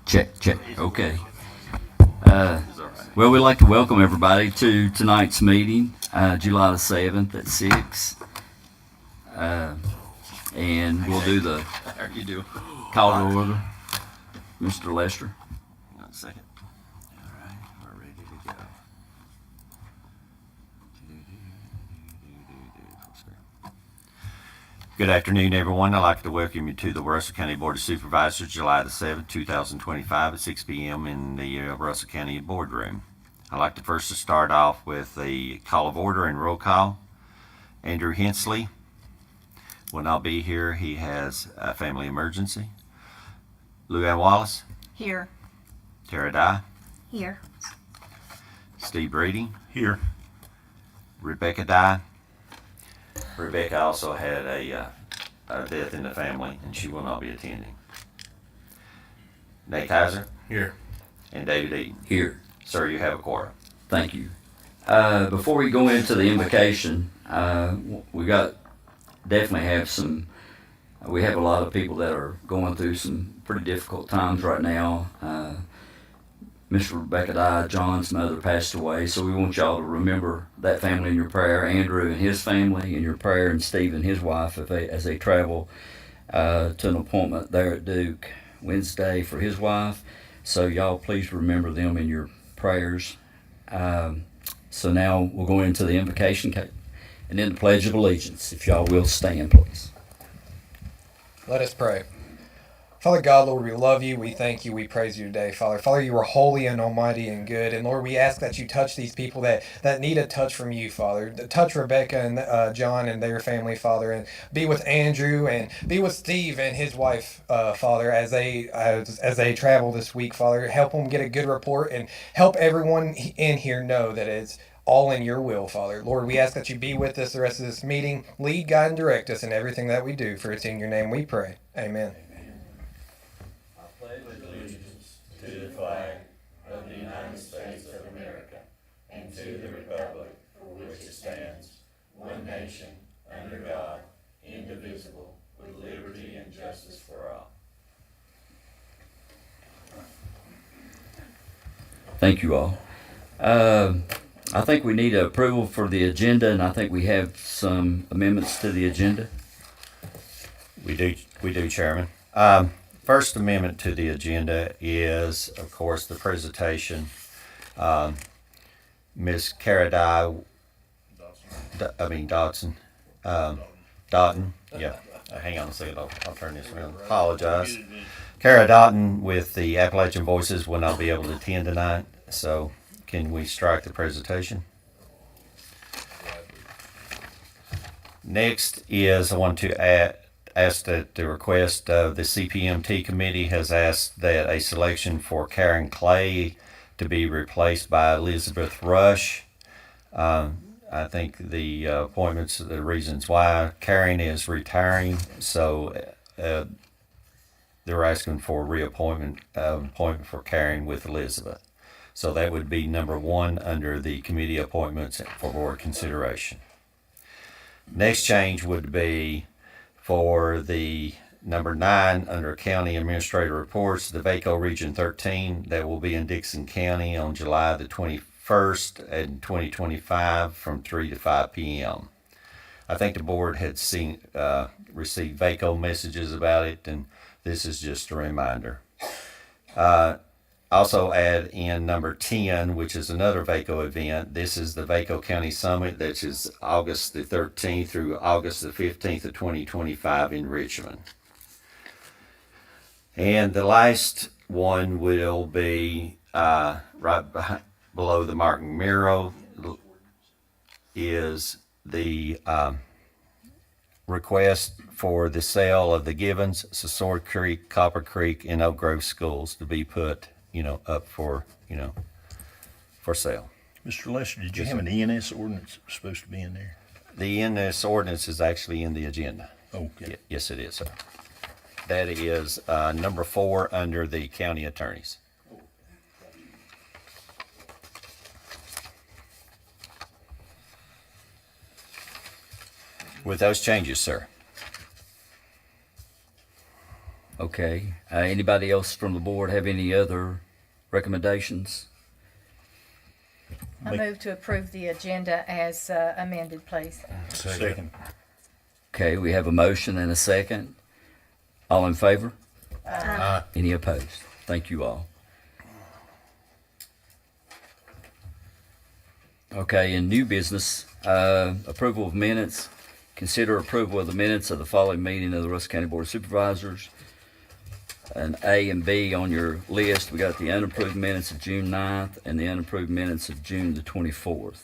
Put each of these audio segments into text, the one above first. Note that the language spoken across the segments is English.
Check, check. Okay. Well, we'd like to welcome everybody to tonight's meeting, July the 7th at 6. And we'll do the How you do? call to order. Mr. Lester. Hang on a second. All right, we're ready to go. Good afternoon, everyone. I'd like to welcome you to the Russell County Board of Supervisors, July the 7th, 2025 at 6 p.m. in the Russell County Boardroom. I'd like to first start off with the call of order and roll call. Andrew Hensley will not be here. He has a family emergency. Luann Wallace. Here. Tara Dye. Here. Steve Breeding. Here. Rebecca Dye. Rebecca also had a death in the family, and she will not be attending. Nate Kaiser. Here. And David Eaton. Here. Sir, you have a quorum. Thank you. Before we go into the invocation, we definitely have we have a lot of people that are going through some pretty difficult times right now. Miss Rebecca Dye, John's mother, passed away, so we want y'all to remember that family in your prayer, Andrew and his family in your prayer, and Steve and his wife as they travel to an appointment there at Duke Wednesday for his wife. So y'all please remember them in your prayers. So now we'll go into the invocation and then the Pledge of Allegiance. If y'all will stand, please. Let us pray. Father God, Lord, we love you, we thank you, we praise you today, Father. Father, you are holy and almighty and good, and Lord, we ask that you touch these people that need a touch from you, Father. Touch Rebecca and John and their family, Father, and be with Andrew and be with Steve and his wife, Father, as they travel this week, Father. Help them get a good report and help everyone in here know that it's all in your will, Father. Lord, we ask that you be with us the rest of this meeting. Lead, guide, and direct us in everything that we do, for it's in your name we pray. Amen. To the flag of the United States of America and to the republic for which it stands, one nation, under God, indivisible, with liberty and justice for all. Thank you all. I think we need approval for the agenda, and I think we have some amendments to the agenda. We do, Chairman. First amendment to the agenda is, of course, the presentation. Ms. Cara Dotson. Doughton. Yeah. Hang on a second. I'll turn this around. Apologize. Cara Doughton with the Appalachian Voices will not be able to attend tonight. So can we strike the presentation? Next is I want to ask that the request of the CPMT committee has asked that a selection for Karen Clay to be replaced by Elizabeth Rush. I think the appointments, the reasons why Karen is retiring, so they're asking for appointment for Karen with Elizabeth. So that would be number 1 under the committee appointments for board consideration. Next change would be for the number 9 under County Administrator Reports, the VACO Region 13 that will be in Dixon County on July the 21st in 2025 from 3 to 5 p.m. I think the board had received VACO messages about it, and this is just a reminder. Also add in number 10, which is another VACO event. This is the VACO County Summit, that is August the 13th through August the 15th of 2025 in Richmond. And the last one will be right below the Martin Miro is the request for the sale of the Givens, Sword Creek, Copper Creek, and Oak Grove schools to be put up for sale. Mr. Lester, did you have an ENS ordinance supposed to be in there? The ENS ordinance is actually in the agenda. Okay. Yes, it is, sir. That is number 4 under the county attorneys. With those changes, sir. Okay. Anybody else from the board have any other recommendations? I move to approve the agenda as amended, please. Second. Okay, we have a motion and a second. All in favor? Any opposed? Thank you all. Okay, in new business, approval of minutes. Consider approval of the minutes of the following meeting of the Russell County Board of Supervisors. An A and B on your list. We got the unapproved minutes of June 9th and the unapproved minutes of June the 24th.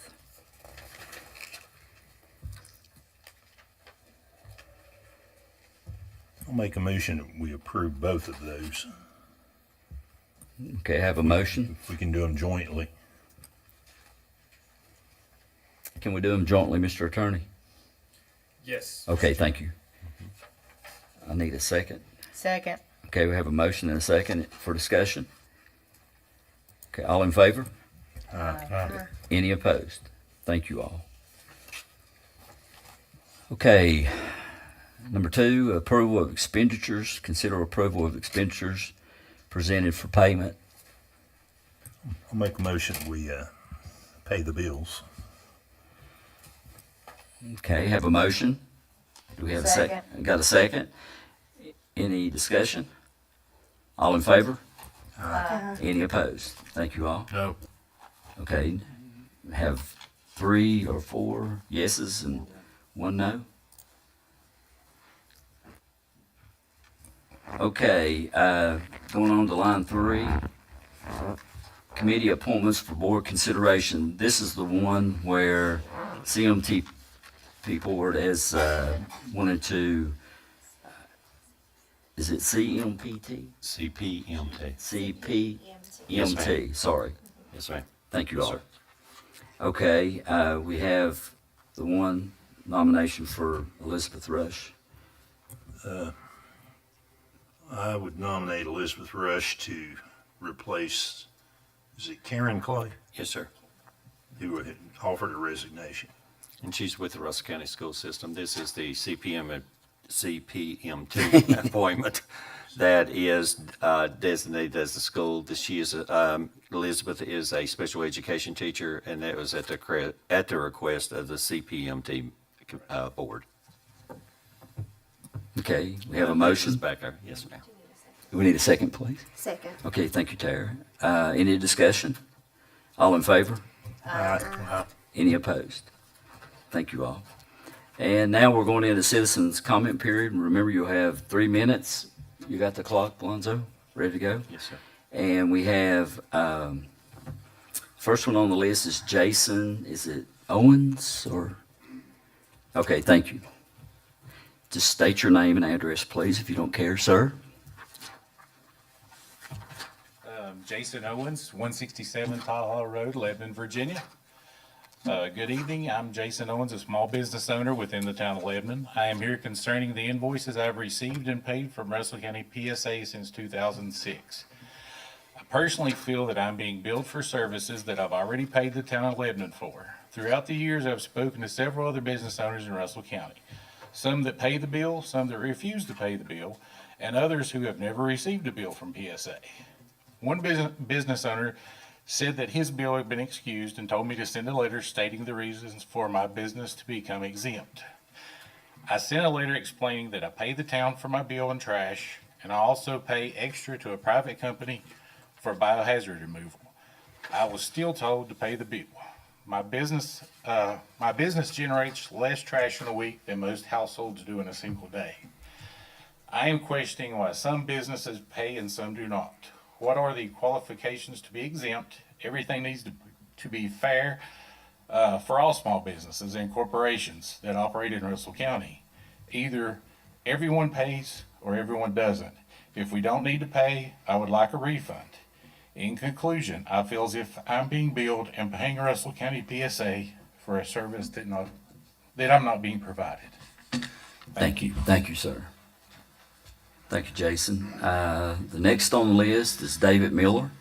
I'll make a motion that we approve both of those. Okay, have a motion. If we can do them jointly. Can we do them jointly, Mr. Attorney? Yes. Okay, thank you. I need a second. Second. Okay, we have a motion and a second for discussion. Okay, all in favor? Any opposed? Thank you all. Okay, number 2, approval of expenditures. Consider approval of expenditures presented for payment. I'll make a motion that we pay the bills. Okay, have a motion. Do we have a second? Got a second? Any discussion? All in favor? Any opposed? Thank you all. No. Okay, have 3 or 4 yeses and 1 no. Okay, going on to line 3. Committee appointments for board consideration. This is the one where CMT people were as wanted to. Is it CMPT? CPMT. CPMT. Sorry. Yes, ma'am. Thank you Yes, all. sir. Okay, we have the one nomination for Elizabeth Rush. I would nominate Elizabeth Rush to replace, is it Karen Clay, Yes, sir. who had offered a resignation? And she's with the Russell County School System. This is the CPMT appointment that is designated as the school. She is Elizabeth is a special education teacher, and that was at the request of the CPMT board. Okay, we have a This is motion. back there. Yes, ma'am. We need a second, please. Second. Okay, thank you, Tara. Any discussion? All in favor? Any opposed? Thank you all. And now we're going into citizens' comment period. And remember, you'll have 3 minutes. You got the clock, Alonzo? Ready to go? Yes, sir. And we have, first one on the list is Jason, is it Owens or? Okay, thank you. Just state your name and address, please, if you don't care, sir. Jason Owens, 167 Tahoe Road, Lebanon, Virginia. Good evening. I'm Jason Owens, a small business owner within the town of Lebanon. I am here concerning the invoices I've received and paid from Russell County PSA since 2006. I personally feel that I'm being billed for services that I've already paid the town of Lebanon for. Throughout the years, I've spoken to several other business owners in Russell County. Some that pay the bill, some that refuse to pay the bill, and others who have never received a bill from PSA. One business owner said that his bill had been excused and told me to send a letter stating the reasons for my business to become exempt. I sent a letter explaining that I pay the town for my bill and trash, and I also pay extra to a private company for biohazard removal. I was still told to pay the bill. My business generates less trash in a week than most households do in a single day. I am questioning why some businesses pay and some do not. What are the qualifications to be exempt? Everything needs to be fair for all small businesses and corporations that operate in Russell County. Either everyone pays or everyone doesn't. If we don't need to pay, I would like a refund. In conclusion, I feel as if I'm being billed and paying Russell County PSA for a service that I'm not being provided. Thank you. Thank you, sir. Thank you, Jason. The next on the list is David Miller.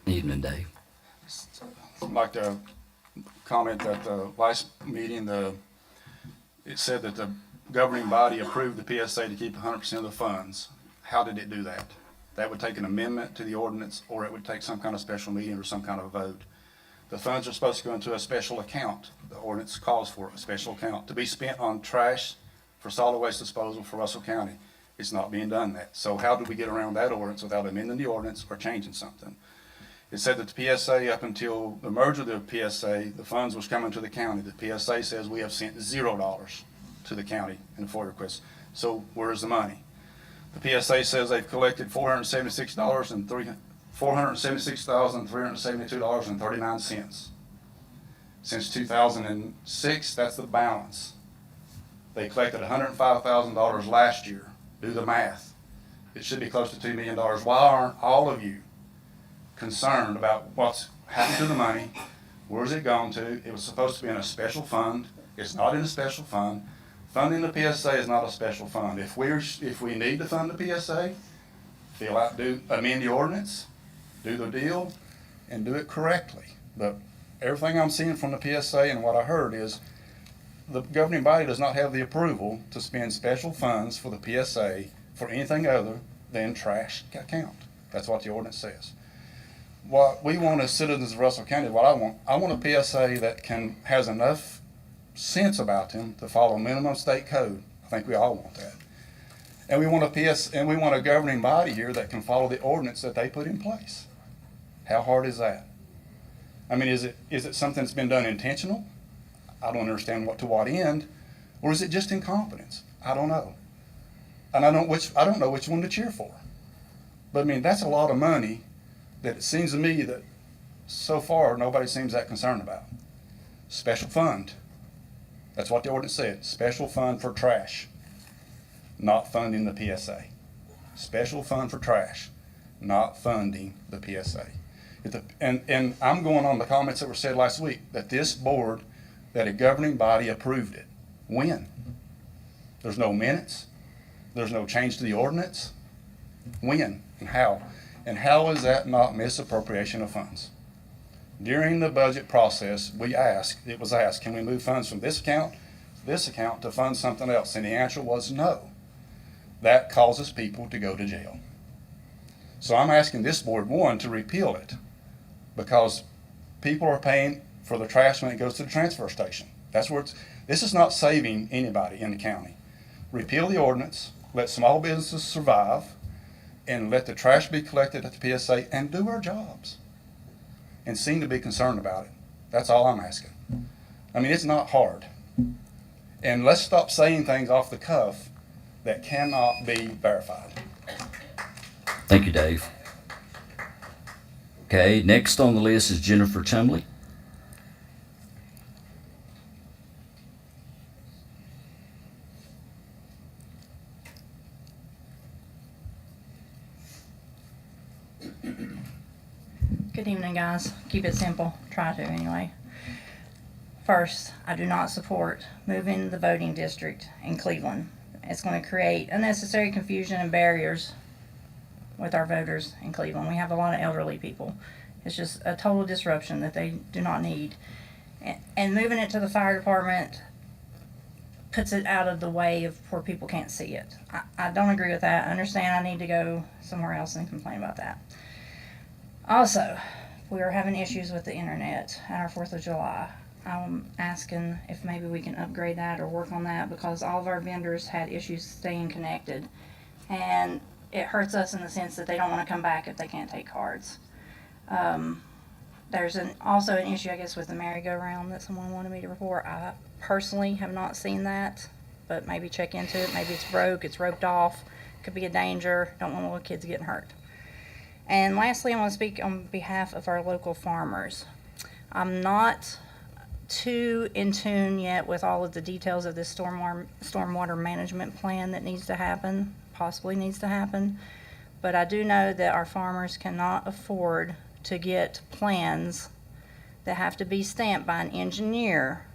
Evening, Dave. I'd like to comment that the last meeting, the it said that the governing body approved the PSA to keep 100% of the funds. How did it do that? That would take an amendment to the ordinance, or it would take some kind of special meeting or some kind of vote. The funds are supposed to go into a special account. The ordinance calls for a special account to be spent on trash for solid waste disposal for Russell County. It's not being done that. So how do we get around that ordinance without amending the ordinance or changing something? It said that the PSA, up until the merger of the PSA, the funds was coming to the county. The PSA says we have sent $0 to the county in the FOIA request. So where's the money? The PSA says they've collected $476,372.39. Since 2006, that's the balance. They collected $105,000 last year. Do the math. It should be close to $2 million. Why aren't all of you concerned about what's happened to the money? Where's it gone to? It was supposed to be in a special fund. It's not in a special fund. Funding the PSA is not a special fund. If we need to fund the PSA, amend the ordinance, do the deal, and do it correctly. But everything I'm seeing from the PSA and what I heard is the governing body does not have the approval to spend special funds for the PSA for anything other than trash account. That's what the ordinance says. What we want as citizens of Russell County, what I want a PSA that has enough sense about them to follow minimum state code. I think we all want that. And we want a governing body here that can follow the ordinance that they put in place. How hard is that? I mean, is it something that's been done intentional? I don't understand to what end, or is it just incompetence? I don't know. And I don't know which one to cheer for. But I mean, that's a lot of money that it seems to me that so far nobody seems that concerned about. Special fund. That's what the ordinance said. Special fund for trash, not funding the PSA. Special fund for trash, not funding the PSA. And I'm going on the comments that were said last week that this board, that a governing body approved it. When? There's no minutes. There's no change to the ordinance. When and how? And how is that not misappropriation of funds? During the budget process, it was asked, can we move funds from this account to fund something else? And the answer was no. That causes people to go to jail. So I'm asking this board, one, to repeal it, because people are paying for the trash when it goes to the transfer station. This is not saving anybody in the county. Repeal the ordinance, let small businesses survive, and let the trash be collected at the PSA and do our jobs. And seem to be concerned about it. That's all I'm asking. I mean, it's not hard. And let's stop saying things off the cuff that cannot be verified. Thank you, Dave. Okay, next on the list is Jennifer Chumley. Good evening, guys. Keep it simple. Try to, anyway. First, I do not support moving the voting district in Cleveland. It's going to create unnecessary confusion and barriers with our voters in Cleveland. We have a lot of elderly people. It's just a total disruption that they do not need. And moving it to the fire department puts it out of the way of where people can't see it. I don't agree with that. I understand I need to go somewhere else and complain about that. Also, we are having issues with the internet at our 4th of July. I'm asking if maybe we can upgrade that or work on that, because all of our vendors had issues staying connected. And it hurts us in the sense that they don't want to come back if they can't take cards. There's also an issue, I guess, with the merry-go-round that someone wanted me to report. I personally have not seen that, but maybe check into it. Maybe it's broke, it's roped off, could be a danger. Don't want little kids getting hurt. And lastly, I want to speak on behalf of our local farmers. I'm not too in tune yet with all of the details of this stormwater management plan that needs to happen, possibly needs to happen. But I do know that our farmers cannot afford to get plans that have to be stamped by an engineer,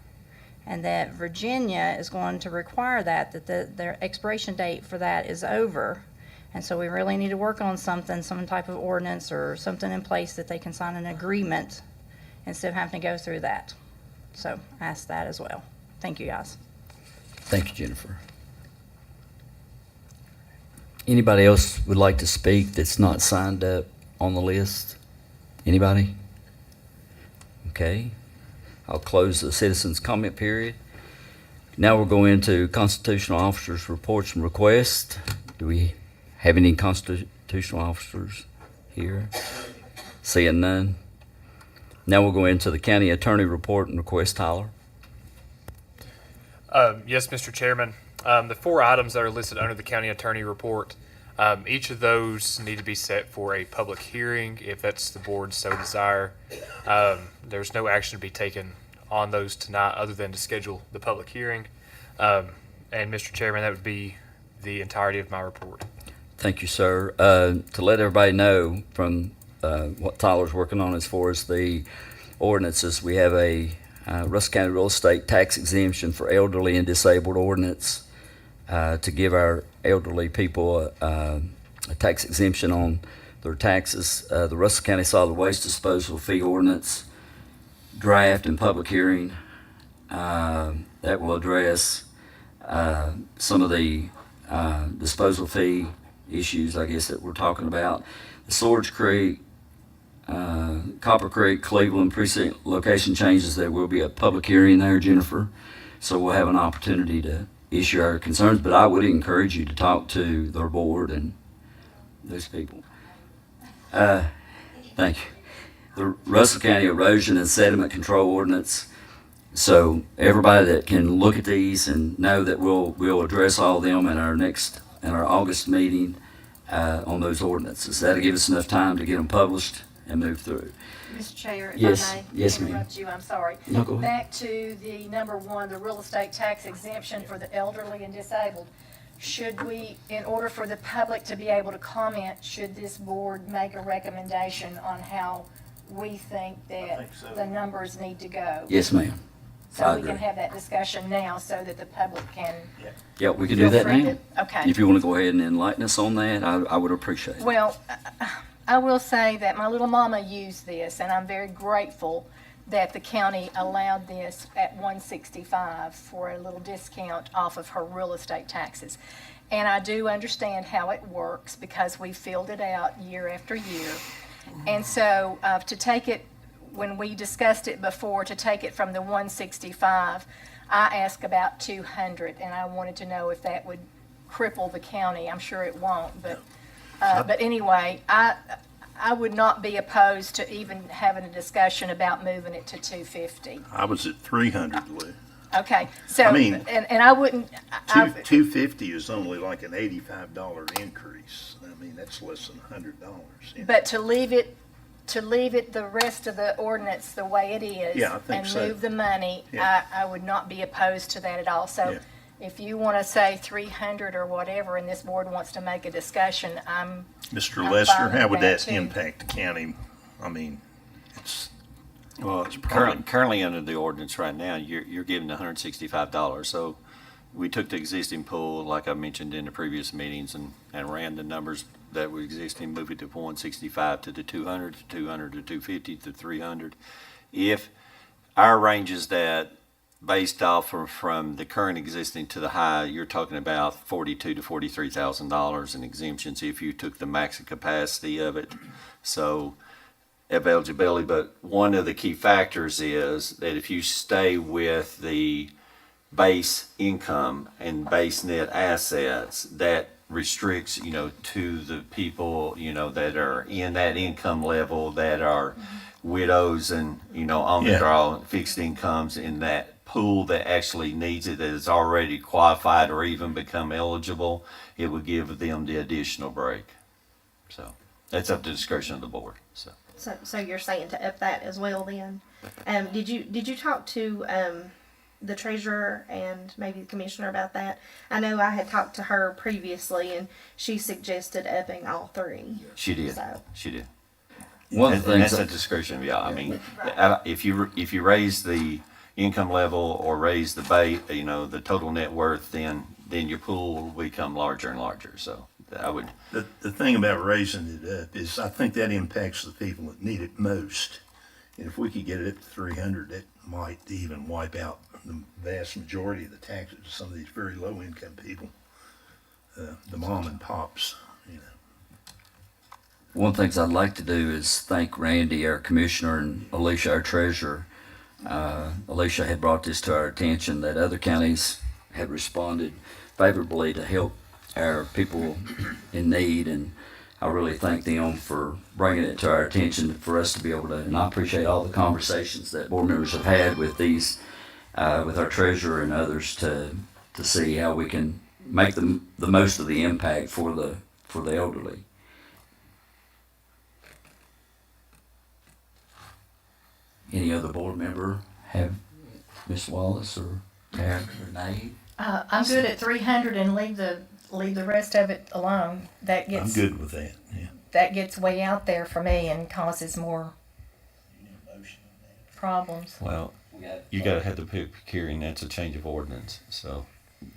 and that Virginia is going to require that their expiration date for that is over. And so we really need to work on something, some type of ordinance or something in place that they can sign an agreement instead of having to go through that. So I ask that as well. Thank you, guys. Thank you, Jennifer. Anybody else would like to speak that's not signed up on the list? Anybody? Okay. I'll close the citizens' comment period. Now we're going into constitutional officers' reports and requests. Do we have any constitutional officers here? Seeing none. Now we'll go into the county attorney report and request. Tyler. Yes, Mr. Chairman. The 4 items that are listed under the county attorney report, each of those need to be set for a public hearing if that's the board's so desire. There's no action to be taken on those tonight other than to schedule the public hearing. And Mr. Chairman, that would be the entirety of my report. Thank you, sir. To let everybody know from what Tyler's working on as far as the ordinances, we have a Russell County real estate tax exemption for elderly and disabled ordinance to give our elderly people a tax exemption on their taxes. The Russell County solid waste disposal fee ordinance draft and public hearing that will address some of the disposal fee issues, I guess, that we're talking about. The Swords Creek, Copper Creek, Cleveland precinct location changes, there will be a public hearing there, Jennifer. So we'll have an opportunity to issue our concerns, but I would encourage you to talk to their board and those people. Thank you. The Russell County erosion and sediment control ordinance. So everybody that can look at these and know that we'll address all of them in our August meeting on those ordinances. That'll give us enough time to get them published and move through. Mr. Chair, if Yes. I may Yes, ma'am. interrupt you, I'm sorry. No, go ahead. Back to the number 1, the real estate tax exemption for the elderly and disabled. Should we, in order for the public to be able to comment, should this board make a recommendation on how we think that the numbers need to go? Yes, ma'am. I So we agree. can have that discussion now so that the public can. Yeah, we can do that feel free now. to- Okay. If you want to go ahead and enlighten us on that, I would appreciate it. Well, I will say that my little mama used this, and I'm very grateful that the county allowed this at 165 for a little discount off of her real estate taxes. And I do understand how it works because we filled it out year after year. And so to take it, when we discussed it before, to take it from the 165, I asked about 200, and I wanted to know if that would cripple the county. I'm sure it won't, but anyway, I would not be opposed to even having a discussion about moving it to 250. I was at 300, Lou. Okay, so, I mean, and I wouldn't, $250 is only like an $85 increase. I mean, that's less than $100. but to leave it the rest of the ordinance the way it is. Yeah, I think so. And move the money, Yeah. I would not be opposed to that at all. So Yeah. if you want to say 300 or whatever, and this board wants to make a discussion, I'm Mr. I'm Lester, fine how with would that, that too. impact the county? I mean, it's, Well, currently under the ordinance right now, you're giving $165. So we took the existing pool, like I mentioned in the previous meetings, and ran the numbers that were existing, moved it to 165 to the 200, to 200 to 250 to 300. If our range is that based off from the current existing to the high, you're talking about $42,000 to $43,000 in exemptions if you took the max capacity of it. So of eligibility, but one of the key factors is that if you stay with the base income and base net assets, that restricts, to the people, that are in that income level, that are widows and, on the Yeah. draw, fixed incomes in that pool that actually needs it, that is already qualified or even become eligible, it would give them the additional break. So that's up to discretion of the board, so. So you're saying to up that as well then? Did you talk to the treasurer and maybe the commissioner about that? I know I had talked to her previously and she suggested upping all 3. She did. So. She did. One of the things That's a discretion of y'all. I mean, if you raise the income level or raise the the total net worth, then your pool will become larger and larger. So I would. the thing about raising it up is I think that impacts the people that need it most. And if we could get it at 300, that might even wipe out the vast majority of the taxes to some of these very low income people, the mom and pops, you know. One of the things I'd like to do is thank Randy, our commissioner, and Alicia, our treasurer. Alicia had brought this to our attention that other counties had responded favorably to help our people in need, and I really thank them for bringing it to our attention for us to be able to, and I appreciate all the conversations that board members have had with these, with our treasurer and others to see how we can make the most of the impact for the elderly. Any other board member have Ms. Wallace or Tara or Nate? I'm good at 300 and leave the rest of it alone. That I'm gets good with that, yeah. that gets way out there for me and causes more problems. Well, you gotta have the public hearing, that's a change of ordinance, so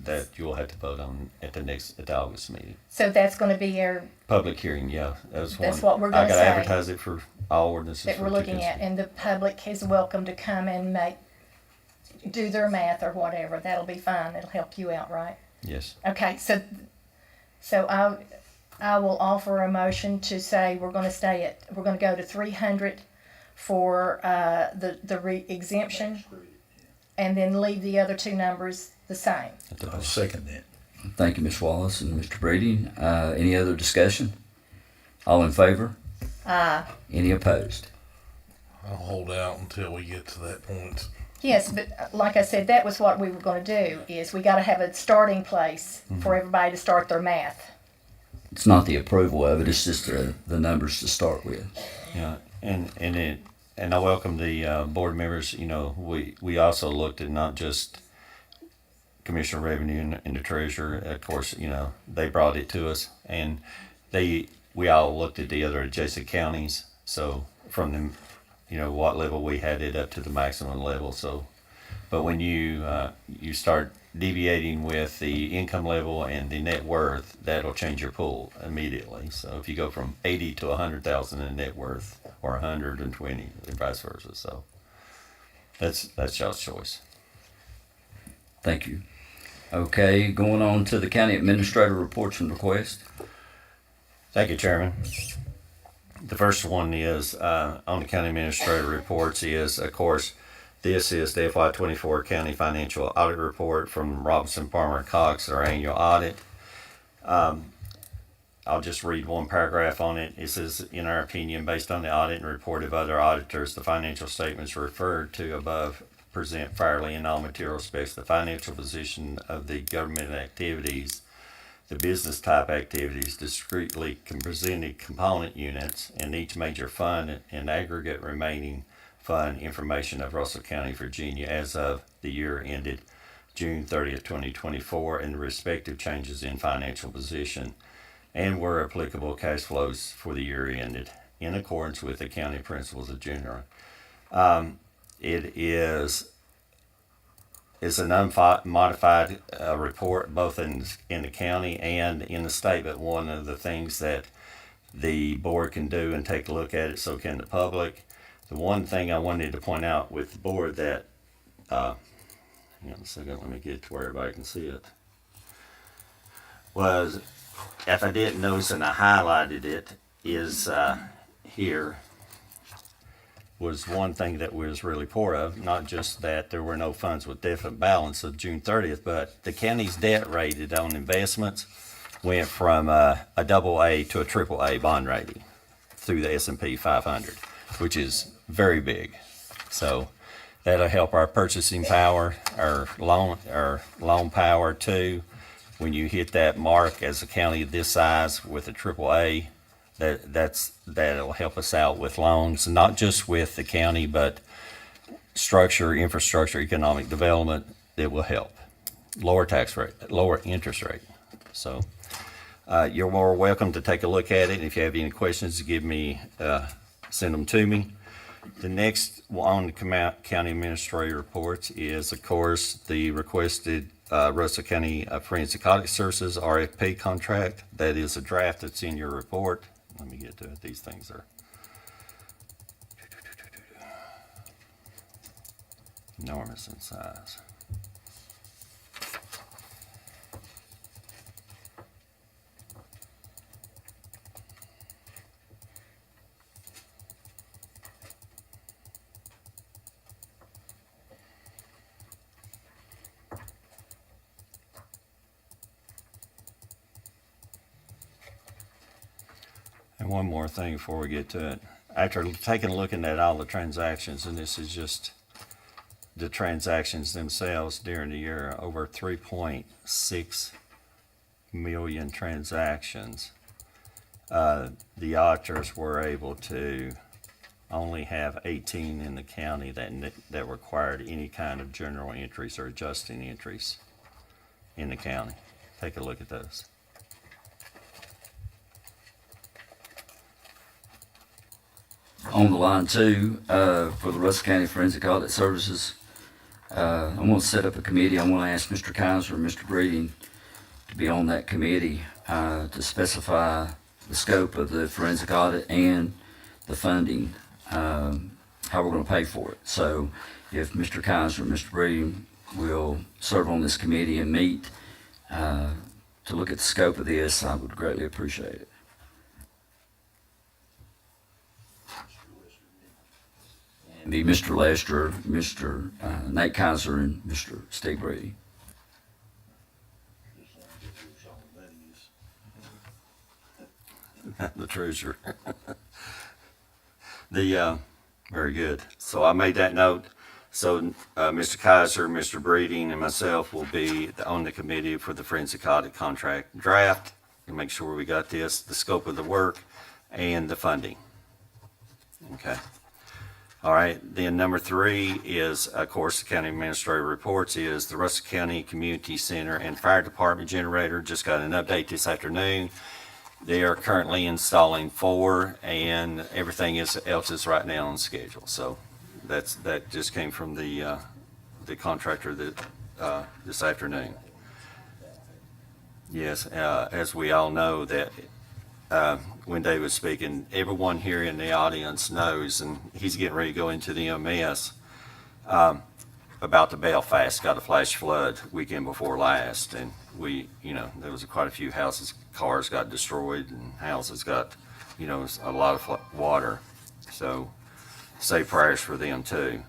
that you'll have to vote on at the August meeting. So that's going to be our Public hearing, yeah, that's one. That's what we're I gonna gotta say. advertise it for all ordinances. that we're looking at, and the public is welcome to come and do their math or whatever. That'll be fine. It'll help you out, right? Yes. Okay, so I will offer a motion to say we're going to go to 300 for the exemption, and then leave the other two numbers the same. I'll second that. Thank you, Ms. Wallace and Mr. Breeding. Any other discussion? All in favor? Any opposed? I'll hold out until we get to that point. Yes, but like I said, that was what we were going to do. Is we got to have a starting place for everybody to start their math. It's not the approval of it, it's just the numbers to start with. Yeah, and I welcome the board members. You know, we also looked at not just Commissioner Revenue and the Treasurer. Of course, you know, they brought it to us, and we all looked at the other adjacent counties. So from them, you know, what level we had it up to the maximum level. So, but when you start deviating with the income level and the net worth, that'll change your pool immediately. So if you go from 80 to 100,000 in net worth, or 120, and vice versa. So that's y'all's choice. Thank you. Okay, going on to the county administrator reports and requests. Thank you, Chairman. The first one is on the county administrator reports is, of course, this is the FY24 county financial audit report from Robinson Farmer Cox, our annual audit. I'll just read one paragraph on it. It says, in our opinion, based on the audit and report of other auditors, the financial statements referred to above present fairly in all material respects the financial position of the government activities, the business type activities, discretely presented component units, and each major fund and aggregate remaining fund information of Russell County, Virginia, as of the year ended June 30th, 2024, and the respective changes in financial position, and where applicable, cash flows for the year ended, in accordance with the county principles of general. It is an unmodified report, both in the county and in the state, but one of the things that the board can do and take a look at it, so can the public. The one thing I wanted to point out with the board that, hang on a second, let me get to where everybody can see it, was, if I didn't notice and I highlighted it, is here, was one thing that we was really poor of, not just that there were no funds with definite balance of June 30th, but the county's debt rated on investments went from a AA to a AAA bond rating through the S&P 500, which is very big. So that'll help our purchasing power, our loan power too. When you hit that mark as a county this size with a AAA, that'll help us out with loans, not just with the county, but structure, infrastructure, economic development. That will help. Lower tax rate, lower interest rate. So you're more welcome to take a look at it. If you have any questions, give me, send them to me. The next on the county administrator reports is, of course, the requested Russell County Forensic Audit Services RFP contract. That is a draft that's in your report. Let me get to it. These things are. Enormous in size. And one more thing before we get to it. After taking a look at all the transactions, and this is just the transactions themselves during the year, over 3.6 million transactions, the auditors were able to only have 18 in the county that required any kind of journal entries or adjusting entries in the county. Take a look at those. On the line too, for the Russell County Forensic Audit Services, I'm going to set up a committee. I'm going to ask Mr. Kaiser and Mr. Breeding to be on that committee to specify the scope of the forensic audit and the funding, how we're going to pay for it. So if Mr. Kaiser and Mr. Breeding will serve on this committee and meet to look at the scope of this, I would greatly appreciate it. Be Mr. Lester, Mr. Nate Kaiser, and Mr. Steve Brady. The treasurer. Very good. So I made that note. So Mr. Kaiser, Mr. Breeding, and myself will be on the committee for the forensic audit contract draft and make sure we got this, the scope of the work, and the funding. Okay. All right, then number 3 is, of course, the county administrator reports is the Russell County Community Center and Fire Department generator. Just got an update this afternoon. They are currently installing 4, and everything else is right now on schedule. So that just came from the contractor this afternoon. Yes, as we all know that. When Dave was speaking, everyone here in the audience knows, and he's getting ready to go into the EMS, about the Belfast, got a flash flood weekend before last, and there was quite a few houses, cars got destroyed, and houses got, a lot of water. So say prayers for them too.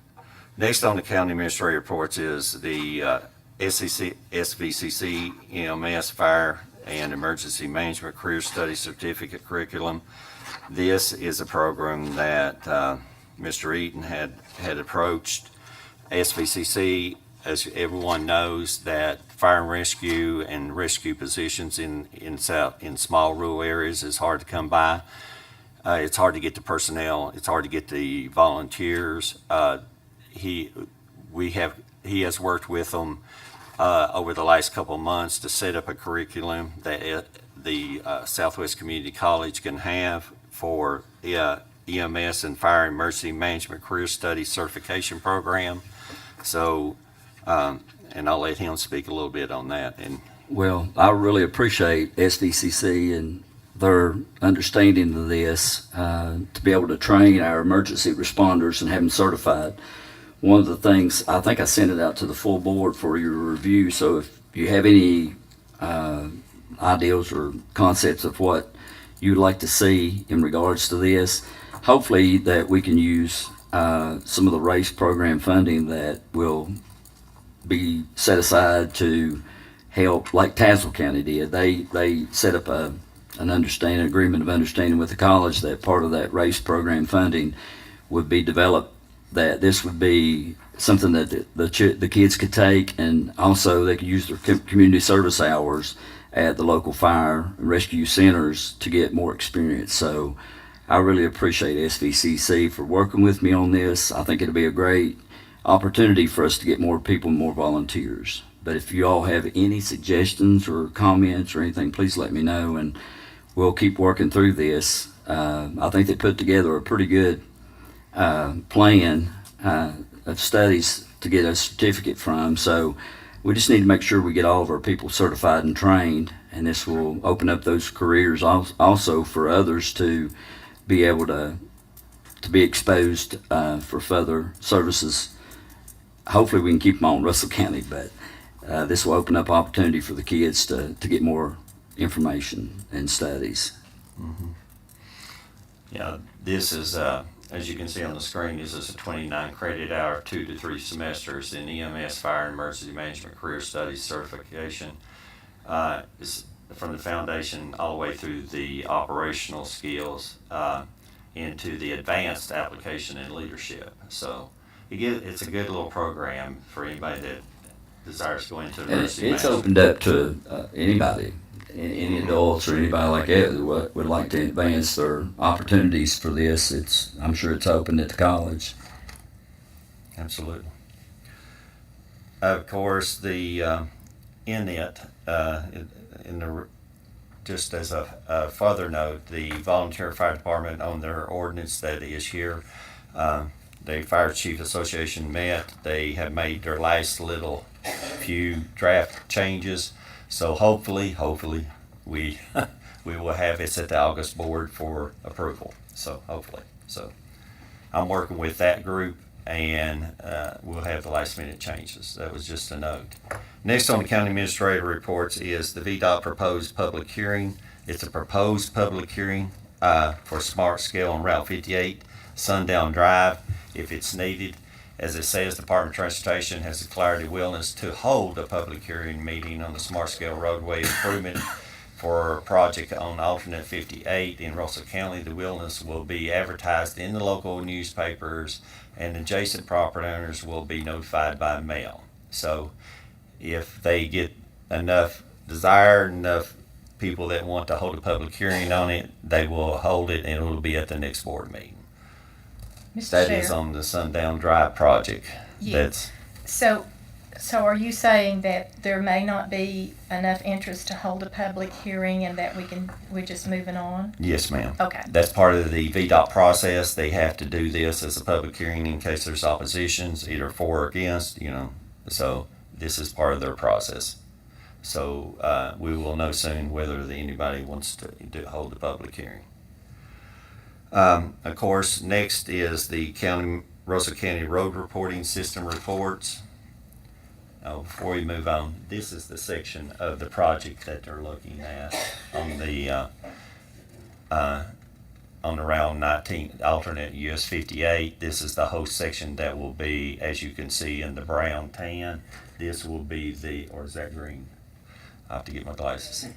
Next on the county administrator reports is the SVCC EMS Fire and Emergency Management Career Study Certificate Curriculum. This is a program that Mr. Eaton had approached SVCC. As everyone knows, that fire and rescue positions in small rural areas is hard to come by. It's hard to get the personnel. It's hard to get the volunteers. He has worked with them over the last couple of months to set up a curriculum that the Southwest Community College can have for EMS and Fire and Emergency Management Career Study Certification Program. So, and I'll let him speak a little bit on that. Well, I really appreciate SVCC and their understanding of this, to be able to train our emergency responders and have them certified. One of the things, I think I sent it out to the full board for your review, so if you have any ideas or concepts of what you'd like to see in regards to this, hopefully that we can use some of the RACE program funding that will be set aside to help, like Tazewell County did. They set up an agreement of understanding with the college that part of that RACE program funding would be developed, that this would be something that the kids could take, and also they could use their community service hours at the local fire and rescue centers to get more experience. So I really appreciate SVCC for working with me on this. I think it'll be a great opportunity for us to get more people and more volunteers. But if you all have any suggestions or comments or anything, please let me know, and we'll keep working through this. I think they put together a pretty good plan of studies to get a certificate from. So we just need to make sure we get all of our people certified and trained, and this will open up those careers also for others to be able to be exposed for further services hopefully we can keep them on Russell County, but this will open up opportunity for the kids to get more information and studies. Yeah, this is, as you can see on the screen, this is a 29 credit hour, 2 to 3 semesters in EMS, Fire and Emergency Management Career Studies certification. Is from the foundation all the way through the operational skills into the advanced application and leadership. So it's a good little program for anybody that desires to go into And emergency it's management. opened up to anybody, any adults or anybody like that who would like to advance their opportunities for this. I'm sure it's open at the college. Absolutely. Of course, the in it, just as a further note, the volunteer fire department on their ordinance that is here, the Fire Chief Association met. They have made their last little few draft changes. So hopefully we we will have it at the August board for approval. So hopefully. So I'm working with that group, and we'll have the last minute changes. That was just a note. Next on the county administrator reports is the VDOT proposed public hearing. It's a proposed public hearing for smart scale on Route 58, Sundown Drive, if it's needed. As it says, the Department of Transportation has declared a willingness to hold a public hearing meeting on the smart scale roadway improvement for a project on alternate 58 in Russell County. The willingness will be advertised in the local newspapers, and adjacent property owners will be notified by mail. So if they get enough people that want to hold a public hearing on it, they will hold it, and it will be at the next board meeting. Mr. That Chair. is on the Sundown Drive project. Yeah. That's, So are you saying that there may not be enough interest to hold a public hearing and that we're just moving on? yes, ma'am. Okay. That's part of the VDOT process. They have to do this as a public hearing in case there's oppositions, either for or against, So this is part of their process. So we will know soon whether anybody wants to hold a public hearing. Of course, next is the Russell County Road Reporting System reports. Before we move on, this is the section of the project that they're looking at on the Route 19 alternate US 58. This is the whole section that will be, as you can see in the brown tan, this will be or is that green? I have to get my glasses.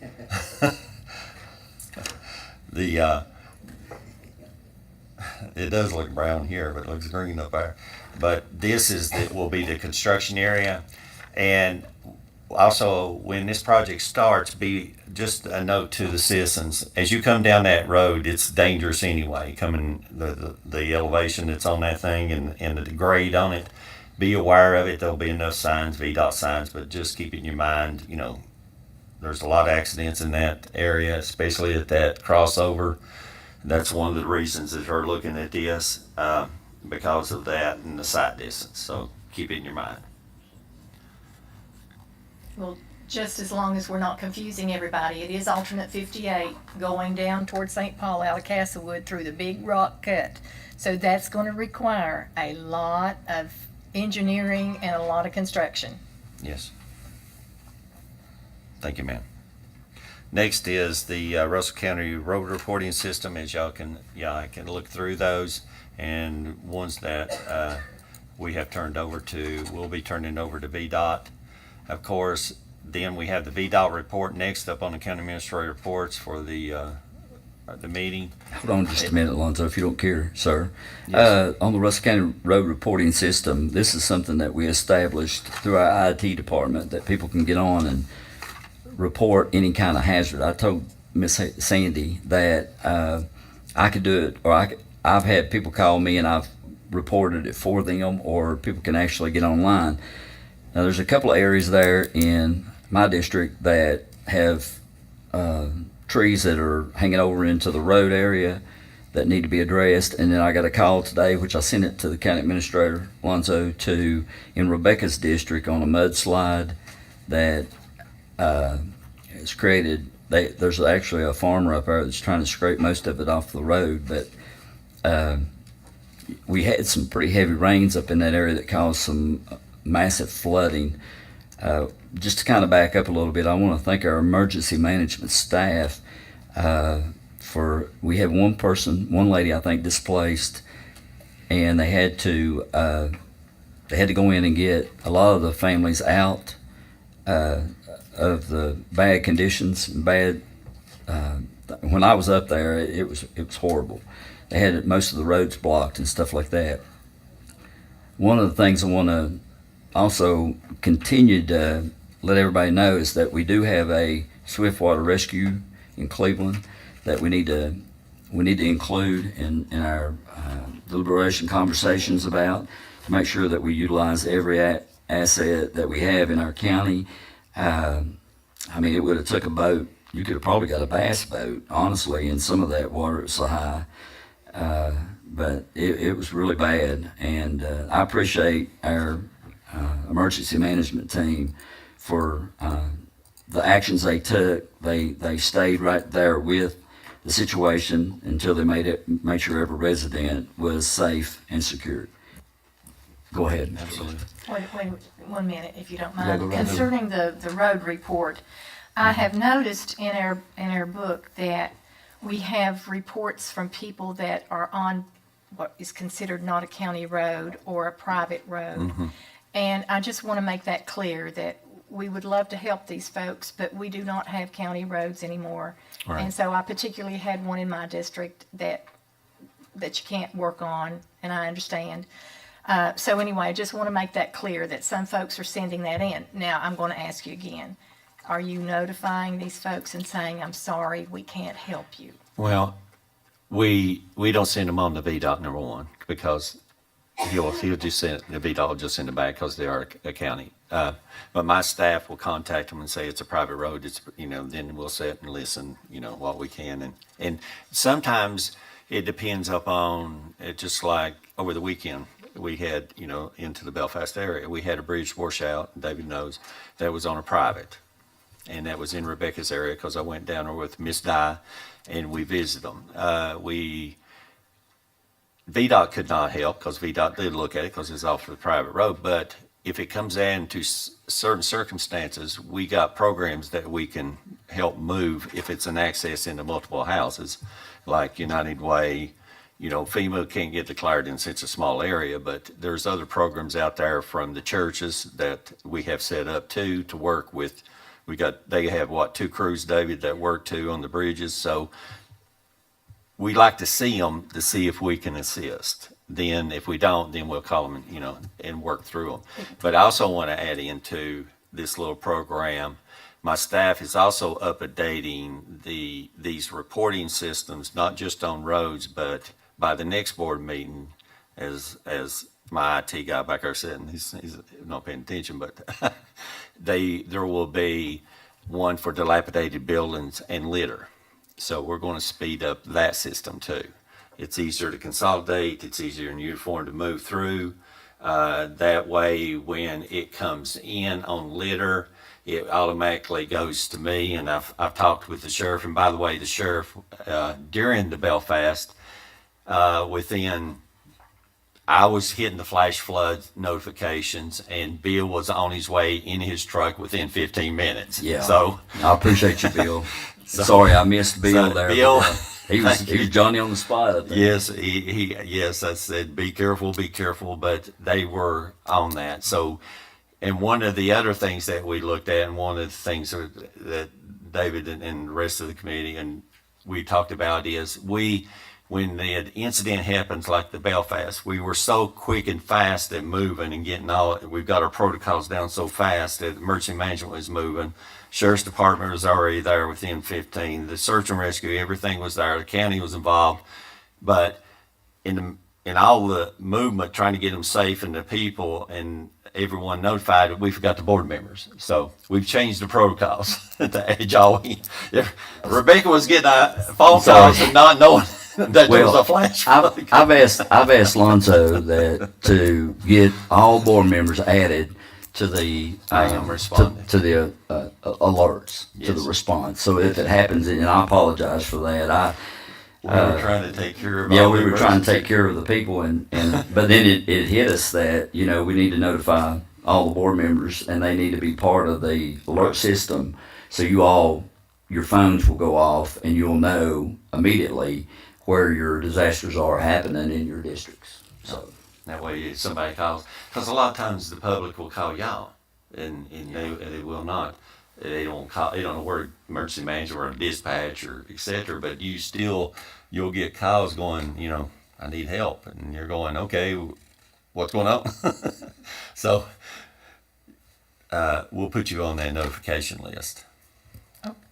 It does look brown here, but it looks green up there. But this will be the construction area. And also, when this project starts, be just a note to the citizens. As you come down that road, it's dangerous anyway, coming the elevation that's on that thing and the grade on it. Be aware of it. There'll be enough signs, VDOT signs, but just keep it in your mind, there's a lot of accidents in that area, especially at that crossover. That's one of the reasons that we're looking at this, because of that and the sight distance. So keep it in your mind. Well, just as long as we're not confusing everybody, it is alternate 58 going down towards St. Paul out of Castlewood through the Big Rock Cut. So that's going to require a lot of engineering and a lot of construction. Yes. Thank you, ma'am. Next is the Russell County Road Reporting System. As I can look through those, and ones that we have turned over to, we'll be turning over to VDOT. Of course, then we have the VDOT report next up on the county administrator reports for the meeting. Hold on just a minute, Alonzo, if you don't care, sir. Yes. On the Russell County Road Reporting System, this is something that we established through our IT department that people can get on and report any kind of hazard. I told Miss Sandy that I could do it, or I've had people call me and I've reported it for them, or people can actually get online. Now, there's a couple of areas there in my district that have trees that are hanging over into the road area that need to be addressed. And then I got a call today, which I sent it to the county administrator, Alonzo, in Rebecca's district on a mudslide that has created. There's actually a farmer up there that's trying to scrape most of it off the road, but we had some pretty heavy rains up in that area that caused some massive flooding. Just to kind of back up a little bit, I want to thank our emergency management staff we had one lady I think displaced, and they had to go in and get a lot of the families out of the bad conditions. When I was up there, it was horrible. They had most of the roads blocked and stuff like that. One of the things I want to also continue to let everybody know is that we do have a swiftwater rescue in Cleveland that we need to include in our deliberation conversations about, to make sure that we utilize every asset that we have in our county. I mean, it would have took a boat. You could have probably got a bass boat, honestly, in some of that water. It's so high. But it was really bad. And I appreciate our emergency management team for the actions they took. They stayed right there with the situation until they made sure every resident was safe and secured. Go ahead. Absolutely. Wait 1 minute, if you don't Yeah, mind. go right ahead. Concerning the road report, I have noticed in our book that we have reports from people that are on what is considered not a county road or a private road. Mm-hmm. And I just want to make that clear that we would love to help these folks, but we do not have county roads anymore. Right. And so I particularly had one in my district that you can't work on, and I understand. So anyway, I just want to make that clear that some folks are sending that in. Now, I'm going to ask you again. Are you notifying these folks and saying, I'm sorry, we can't help you? Well, we don't send them on the VDOT, number one, because he'll just send, the VDOT will just send it back because they are a county. But my staff will contact them and say it's a private road. It's, then we'll sit and listen, what we can. And sometimes it depends upon it, just like over the weekend. We had, into the Belfast area, we had a bridge washout, David knows, that was on a private. And that was in Rebecca's area because I went down there with Miss Di and we visited them. VDOT could not help because VDOT did look at it because it's off the private road. But if it comes down to certain circumstances, we got programs that we can help move if it's an access into multiple houses, like United Way. FEMA can't get declared in such a small area, but there's other programs out there from the churches that we have set up to work with. They have 2 crews, David, that work too on the bridges. So we like to see them to see if we can assist. Then if we don't, then we'll call them, and work through them. But I also want to add into this little program, my staff is also updating these reporting systems, not just on roads, but by the next board meeting, as my IT guy back there said, and he's not paying attention, but there will be one for dilapidated buildings and litter. So we're going to speed up that system too. It's easier to consolidate. It's easier and uniform to move through. That way, when it comes in on litter, it automatically goes to me. And I've talked with the sheriff. And by the way, the sheriff during the Belfast, I was hitting the flash flood notifications, and Bill was on his way in his truck within 15 minutes. Yeah. So I appreciate you, Bill. Sorry, I missed Bill there. Bill, but, he was Johnny on the spot up there. yes, yes, I said, be careful, but they were on that. So, and one of the other things that we looked at, and one of the things that David and the rest of the committee and we talked about is when the incident happens like the Belfast, we were so quick and fast at moving and getting we've got our protocols down so fast that emergency management was moving. Sheriff's Department was already there within 15. The search and rescue, everything was there. The county was involved. But in all the movement, trying to get them safe and the people and everyone notified, we forgot the board members. So we've changed the protocols to edge all. Rebecca was getting phone calls and not knowing that there was a flash flood. I've asked Lonzo to get all board members added to the I am responding. to the alerts, to Yes. the response. So if it happens, and I apologize for that. We were trying to take care of Yeah, all we the were trying to emergencies. take care of the people, and but then it hit us that we need to notify all the board members, and they need to be part of the alert system. So your phones will go off, and you'll know immediately where your disasters are happening in your districts. So That way, if somebody calls, because a lot of times the public will call y'all, and they will not. They don't call. They don't know where emergency manager or dispatch or et cetera. But you'll get calls going. I need help, and you're going, okay, what's going on? So we'll put you on that notification list.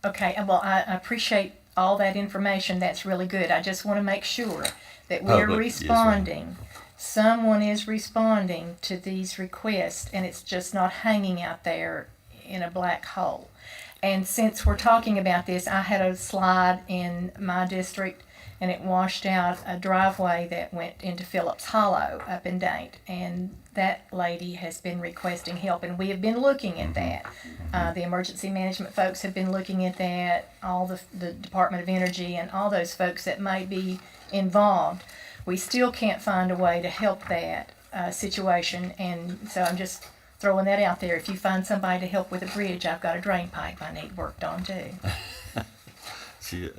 Okay, well, I appreciate all that information. That's really good. I just want to make sure that we're Public, yes, ma'am. responding. Someone is responding to these requests, and it's just not hanging out there in a black hole. And since we're talking about this, I had a slide in my district, and it washed out a driveway that went into Phillips Hollow up in Date. And that lady has been requesting help, and we have been looking at that. The emergency management folks have been looking at that, all the Department of Energy and all those folks that might be involved. We still can't find a way to help that situation, and so I'm just throwing that out there. If you find somebody to help with a bridge, I've got a drain pipe I need worked on too. See,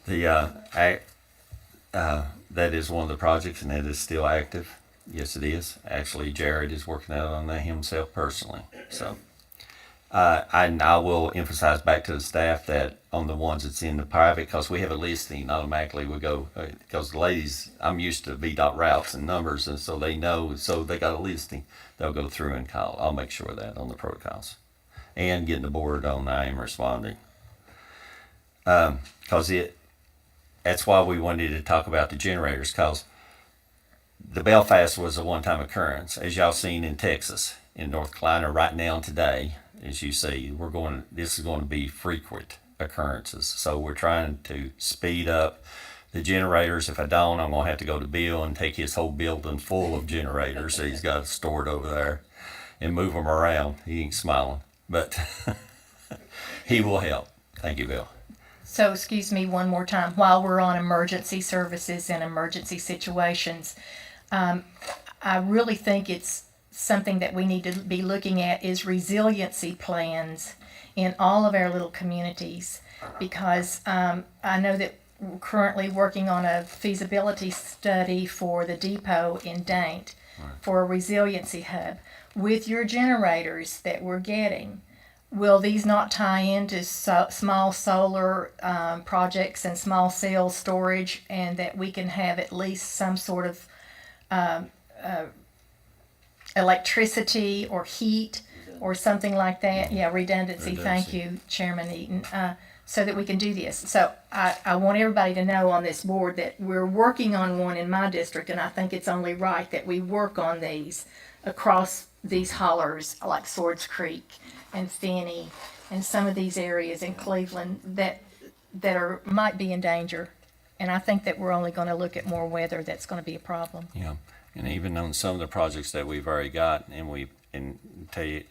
that is one of the projects, and it is still active. Yes, it is. Actually, Jared is working out on that himself personally. So, and I will emphasize back to the staff that on the ones that's in the private, because we have a listing, automatically we go, because the ladies, I'm used to VDOT routes and numbers, and so they know, so they got a listing, they'll go through and call. I'll make sure of that on the protocols. And getting the board on I am responding. Because that's why we wanted to talk about the generators, because the Belfast was a one-time occurrence, as y'all seen in Texas, in North Carolina right now today. As you see, this is going to be frequent occurrences. So we're trying to speed up the generators. If I don't, I'm going to have to go to Bill and take his whole building full of generators that he's got stored over there and move them around. He ain't smiling, but he will help. Thank you, Bill. So, excuse me one more time, while we're on emergency services and emergency situations, I really think it's something that we need to be looking at is resiliency plans in all of our little communities, because I know that we're currently working on a feasibility study for the depot in Date for a resiliency hub. With your generators that we're getting, will these not tie into small solar projects and small cell storage, and that we can have at least some sort of electricity or heat or something like that? Yeah, redundancy. Thank you, Chairman Eaton. So that we can do this. So I want everybody to know on this board that we're working on one in my district, and I think it's only right that we work on these across these hollers like Swords Creek and Finney and some of these areas in Cleveland that might be in danger. And I think that we're only going to look at more weather that's going to be a problem. Yeah, and even on some of the projects that we've already got, and tell you,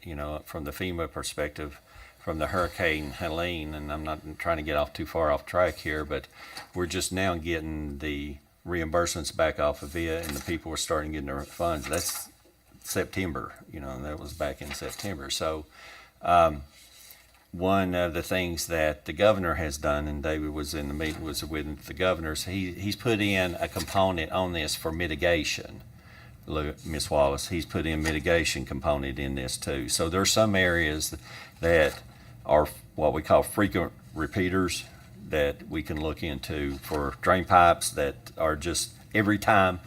from the FEMA perspective, from the Hurricane Helene, and I'm not trying to get off too far off track here, but we're just now getting the reimbursements back off of it, and the people are starting getting their funds. That's September, that was back in September. So one of the things that the governor has done, and David was in the meeting with the governors, he's put in a component on this for mitigation. Ms. Wallace, he's put in mitigation component in this too. So there's some areas that are what we call frequent repeaters that we can look into for drain pipes that are just every time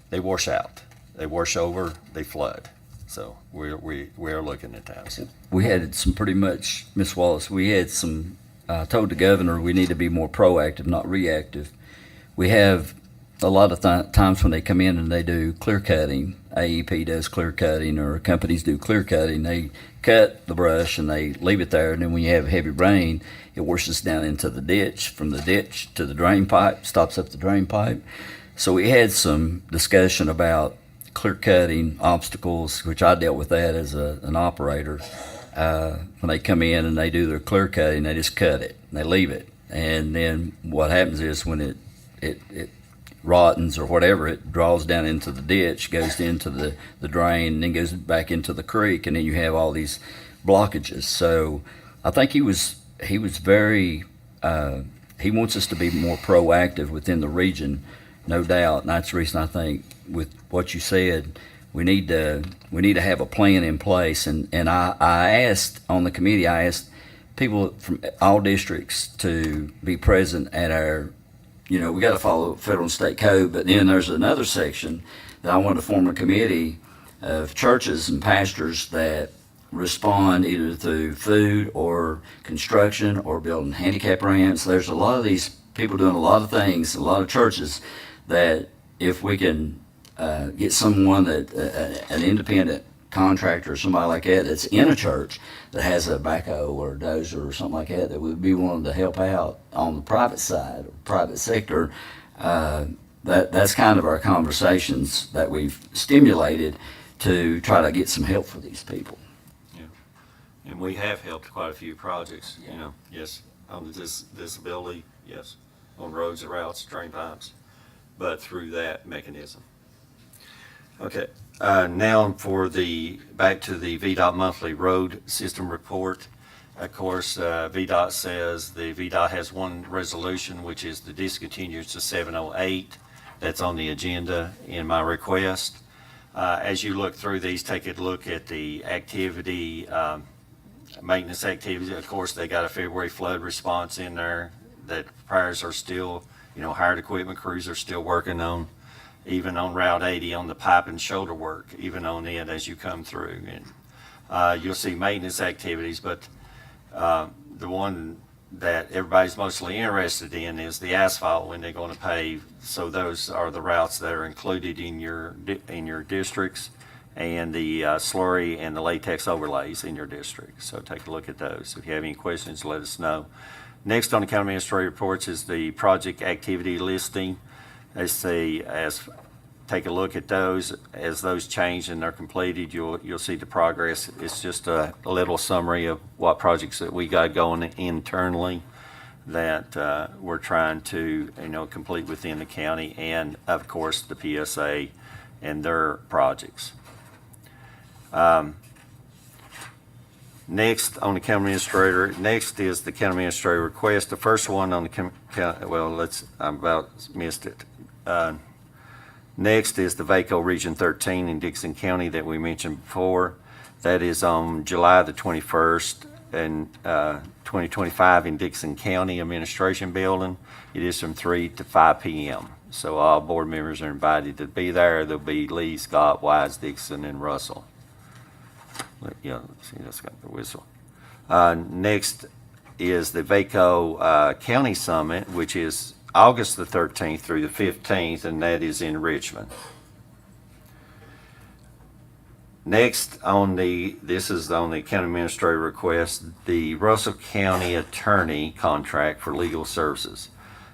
they wash out, they wash over, they flood. So we're looking at that. we had some pretty much, Miss Wallace, we had some, told the governor we need to be more proactive, not reactive. We have a lot of times when they come in and they do clear cutting, AEP does clear cutting or companies do clear cutting, they cut the brush and they leave it there, and then when you have heavy rain, it washes down into the ditch, from the ditch to the drain pipe, stops up the drain pipe. So we had some discussion about clear cutting obstacles, which I dealt with that as an operator. When they come in and they do their clear cutting, they just cut it and they leave it. And then what happens is when it rottens or whatever, it draws down into the ditch, goes into the drain, and then goes back into the creek, and then you have all these blockages. So I think he was very, he wants us to be more proactive within the region, no doubt. And that's the reason I think with what you said, we need to have a plan in place. And I asked on the committee, I asked people from all districts to be present at our, we got to follow federal and state code, but then there's another section that I want to form a committee of churches and pastors that respond either through food or construction or building handicap ramps. There's a lot of these people doing a lot of things, a lot of churches, that if we can get someone that an independent contractor or somebody like that that's in a church that has a backhoe or a dozer or something like that would be willing to help out on the private side, private sector, that's kind of our conversations that we've stimulated to try to get some help for these people. And we have helped quite a few projects, yes, on the disability, yes, on roads and routes, drain pipes, but through that mechanism. Okay, now back to the VDOT monthly road system report. Of course, VDOT says the VDOT has one resolution, which is the discontinuance to 708. That's on the agenda in my request. As you look through these, take a look at the activity, maintenance activities. Of course, they got a February flood response in there that repairs are still, hired equipment crews are still working on, even on Route 80 on the pipe and shoulder work, even on it as you come through. And you'll see maintenance activities, but the one that everybody's mostly interested in is the asphalt when they're going to pave. So those are the routes that are included in your districts, and the slurry and the latex overlays in your district. So take a look at those. If you have any questions, let us know. Next on the county administrator reports is the project activity listing. Take a look at those. As those change and they're completed, you'll see the progress. It's just a little summary of what projects that we got going internally that we're trying to complete within the county, and of course the PSA and their projects. Next on the county administrator, next is the county administrator request. The first one on the I about missed it. Next is the VACO Region 13 in Dixon County that we mentioned before. That is on July the 21st and 2025 in Dixon County Administration Building. It is from 3 to 5 p.m. So all board members are invited to be there. There'll be Lee, Scott, Wise, Dixon, and Russell. Yeah, see, that's got the whistle. Next is the VACO County Summit, which is August the 13th through the 15th, and that is in Richmond. Next this is on the county administrator request, the Russell County Attorney contract for legal services.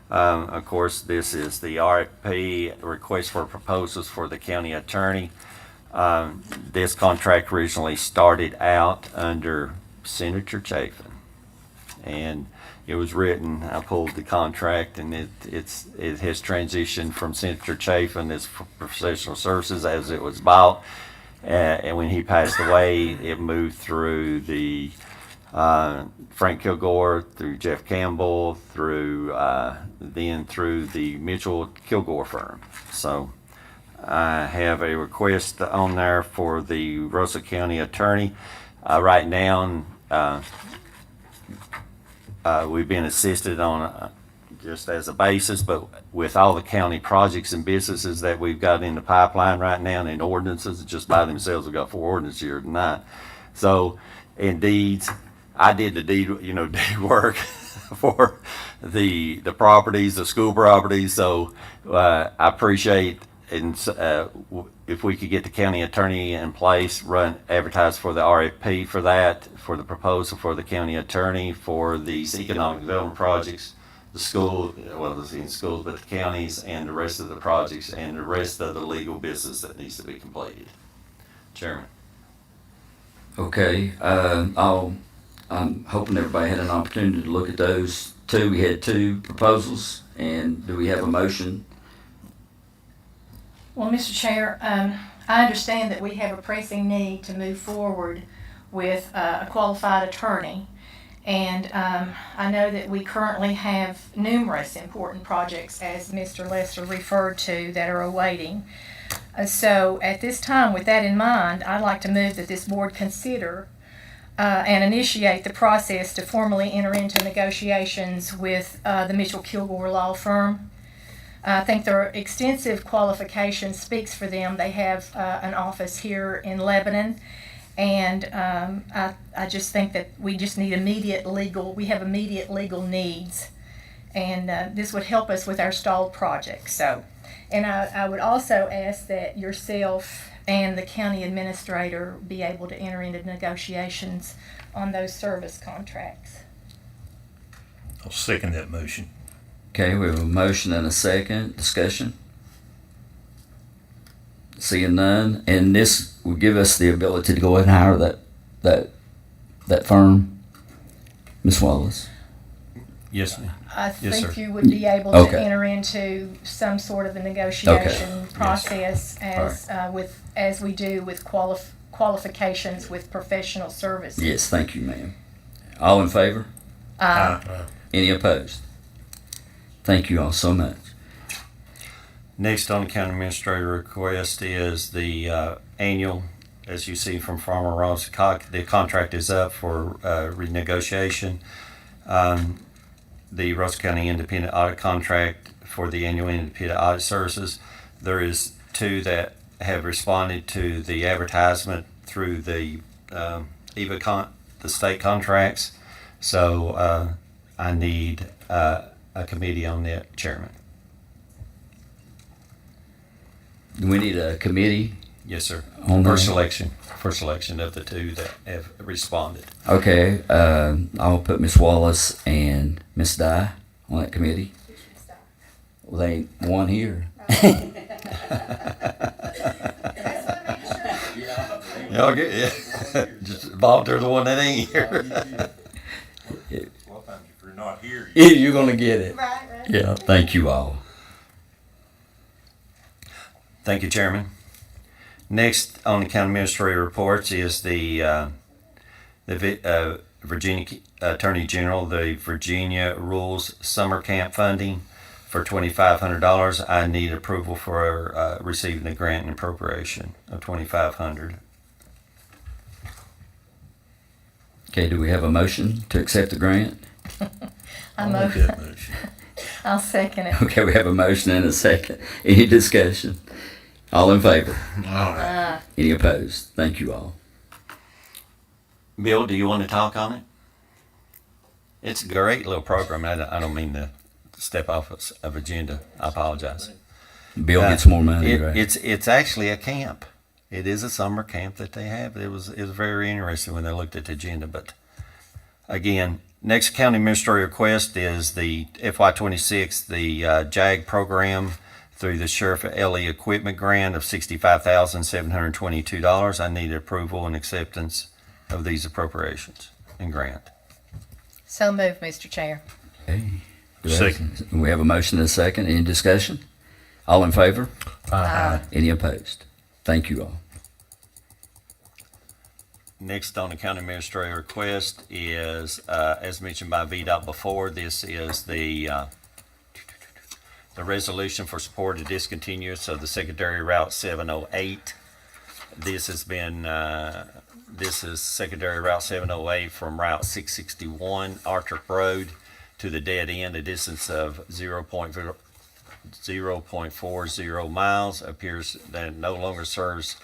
Of course, this is the RFP, request for proposals for the county attorney. This contract originally started out under Senator Chafin, and it was written, I pulled the contract, and it has transitioned from Senator Chafin as professional services as it was bought. And when he passed away, it moved through the Frank Kilgore, through Jeff Campbell, then through the Mitchell Kilgore firm. So I have a request on there for the Russell County Attorney. Right now, we've been assisted on just as a basis, but with all the county projects and businesses that we've got in the pipeline right now, and ordinances just by themselves, we've got 4 ordinances here tonight. So indeed, I did the deed work for the properties, the school properties. So I appreciate, and if we could get the county attorney in place, advertise for the RFP for that, for the proposal for the county attorney for these economic development projects, the school, the schools, but the counties and the rest of the projects and the rest of the legal business that needs to be completed. Chairman. Okay, I'm hoping everybody had an opportunity to look at those two. We had 2 proposals, and do we have a motion Well, Mr. Chair, I understand that we have a pressing need to move forward with a qualified attorney. And I know that we currently have numerous important projects, as Mr. Lester referred to, that are awaiting. So at this time, with that in mind, I'd like to move that this board consider and initiate the process to formally enter into negotiations with the Mitchell Kilgore Law Firm. I think their extensive qualification speaks for them. They have an office here in Lebanon, and I just think that we just need immediate legal needs, and this would help us with our stalled project. So, and I would also ask that yourself and the county administrator be able to enter into negotiations on those service contracts. I'll second that motion. Okay, we have a motion and a second. Discussion? Seeing none. And this will give us the ability to go ahead and hire that firm, Ms. Wallace. Yes, ma'am. I Yes, think sir. you would be able to Okay. enter into some sort of a negotiation Yes. process as we do with qualifications with professional services. Yes, thank you, ma'am. All in favor? Any opposed? Thank you all so much. Next on the county administrator request is the annual, as you see from Farmer Ross, the contract is up for renegotiation. The Russell County Independent Audit Contract for the annual independent audit services. There is two that have responded to the advertisement through the the state contracts. So I need a committee on that, Chairman. Do we need a committee? Yes, sir. On For that? selection of the two that have responded. Okay, I'll put Ms. Wallace and Ms. Dye on that committee. Well, they ain't one here. Y'all get, yeah. Just volunteer the one that ain't here. Well, thank you for not here. You're gonna get it. Right, right. Yeah, thank you all. Thank you, Chairman. Next on the county administrator reports is the Virginia Attorney General, the Virginia Rules Summer Camp Funding for $2,500. I need approval for receiving the grant and appropriation of $2,500. Okay, do we have a motion to accept the grant? I'll make that motion. I'll second it. Okay, we have a motion and a second. Any discussion? All in favor? Any opposed? Thank you all. Bill, do you want to talk on it? It's a great little program. I don't mean to step off of agenda. I apologize. Bill gets more money, right? It's actually a camp. It is a summer camp that they have. It was very interesting when they looked at the agenda. But again, next county administrator request is the FY26, the JAG program through the Sheriff LE Equipment Grant of $65,722. I need approval and acceptance of these appropriations and grant. So moved, Mr. Chair. Okay. Second. We have a motion and a second. Any discussion? All in favor? Any opposed? Thank you all. Next on the county administrator request is, as mentioned by VDOT before, this is the resolution for support of discontinuance of the secondary Route 708. This has been, this is secondary Route 708 from Route 661 Archer Road to the dead end, a distance of 0.40 miles. Appears that it no longer serves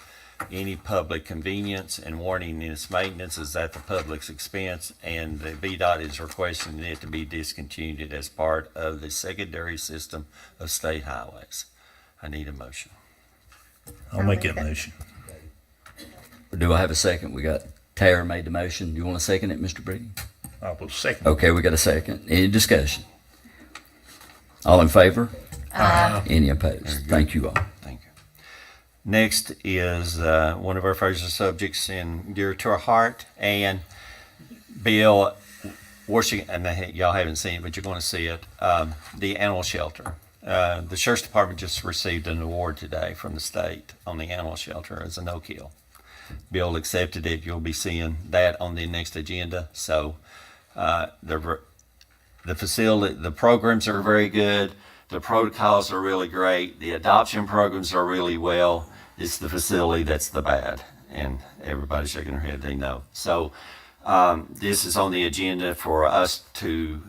any public convenience, and warning its maintenance is at the public's expense, and the VDOT is requesting it to be discontinued as part of the secondary system of state highways. I need a motion. I'll make that motion. Do I have a second? We got Tara made the motion. Do you want to second it, Mr. Brady? I will second. Okay, we got a second. Any discussion? All in favor? Any opposed? Thank you all. Thank you. Next is one of our favorite subjects and dear to our heart, and Bill, Washington, and y'all haven't seen it, but you're going to see it, the animal shelter. The Sheriff's Department just received an award today from the state on the animal shelter as a no-kill. Bill accepted it. You'll be seeing that on the next agenda. So the facility, the programs are very good. The protocols are really great. The adoption programs are really well. It's the facility that's the bad, and everybody's shaking their head. They know. So this is on the agenda for us to,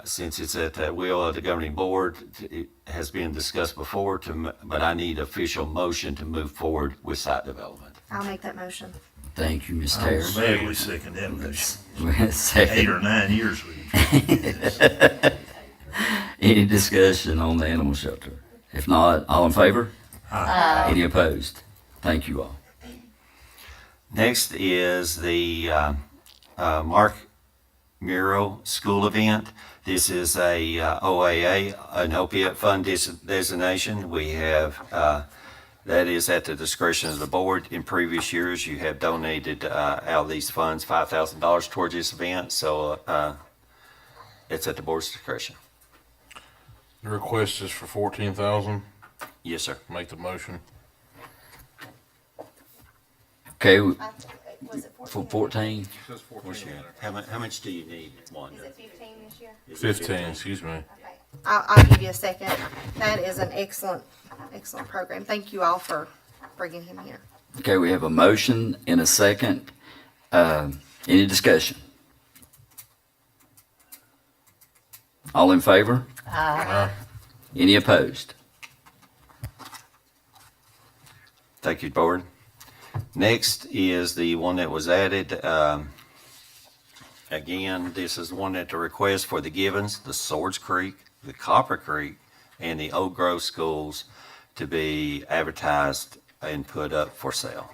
since it's at the will of the governing board, it has been discussed before. But I need official motion to move forward with site development. I'll make that motion. Thank you, Ms. I'm Terry. sadly second that motion. 8 Second. or 9 years with you. Any discussion on the animal shelter? If not, all in favor? Any opposed? Thank you all. Next is the Mark Mural School event. This is a OAA, an opiate fund designation. We have that is at the discretion of the board. In previous years, you have donated out of these funds $5,000 towards this event, so it's at the board's discretion. The request is for 14,000. Yes, sir. Make the motion. Okay, Was it for 14, How much do you need, Wanda? Is it 15 this year? 15, excuse me. Okay. I'll give you a second. That is an excellent program. Thank you all for bringing him here. okay, we have a motion and a second. Any discussion? All in favor? Any opposed? Thank you, board. Next is the one that was added. Again, this is one at the request for the Givens, the Swords Creek, the Copper Creek, and the Oak Grove schools to be advertised and put up for sale.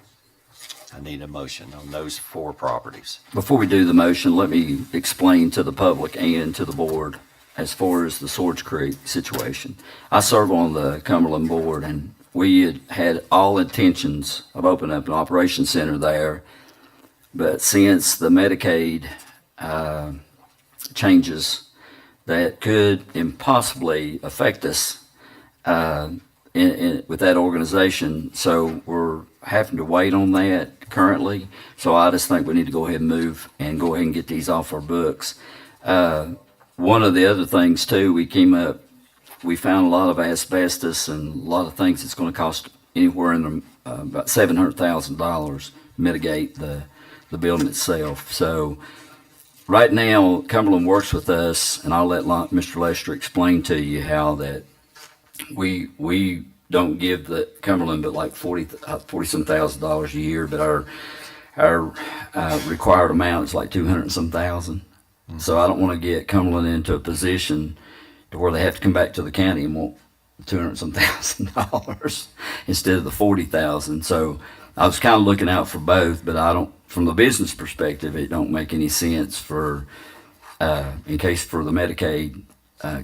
I need a motion on those 4 properties. Before we do the motion, let me explain to the public and to the board as far as the Swords Creek situation. I serve on the Cumberland board, and we had all intentions of opening up an operations center there. But since the Medicaid changes that could impossibly affect us with that organization, so we're having to wait on that currently. So I just think we need to go ahead and move and go ahead and get these off our books. One of the other things too, we found a lot of asbestos and a lot of things that's going to cost anywhere in the, about $700,000 to mitigate the building itself. So right now, Cumberland works with us, and I'll let Mr. Lester explain to you how that we don't give the Cumberland but like $40-some thousand a year, but our required amount is like 200 and some thousand. So I don't want to get Cumberland into a position to where they have to come back to the county and want 200 and some $1,000 instead of the 40,000. So I was kind of looking out for both, but I don't. From the business perspective, it don't make any sense for in case for the Medicaid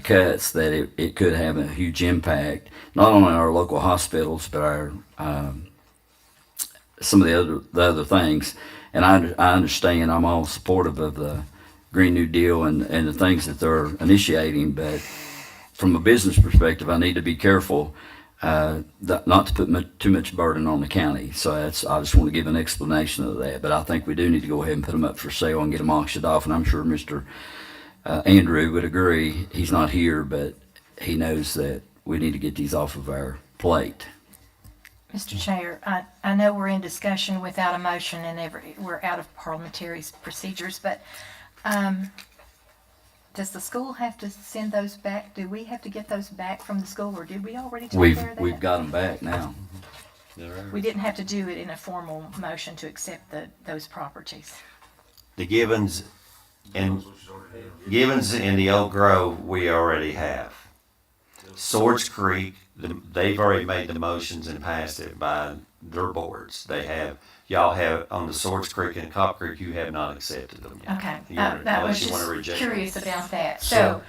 cuts that it could have a huge impact not only on our local hospitals but our some of the other things. And I understand. I'm all supportive of the Green New Deal and the things that they're initiating, but from a business perspective, I need to be careful not to put too much burden on the county. So I just want to give an explanation of that. But I think we do need to go ahead and put them up for sale and get them auctioned off. And I'm sure Mr. Andrew would agree. He's not here, but he knows that we need to get these off of our plate. Mr. Chair, I know we're in discussion without a motion and we're out of parliamentary procedures, but does the school have to send those back? Do we have to get those back from the school, or did we already take care of that? We've got them back now. We didn't have to do it in a formal motion to accept those properties. The Givens and the Oak Grove we already have. Swords Creek, they've already made the motions and passed it by their boards. Y'all have on the Swords Creek and Cop Creek, you have not accepted them yet. Okay, Unless that was you wanna just reject curious about that. So,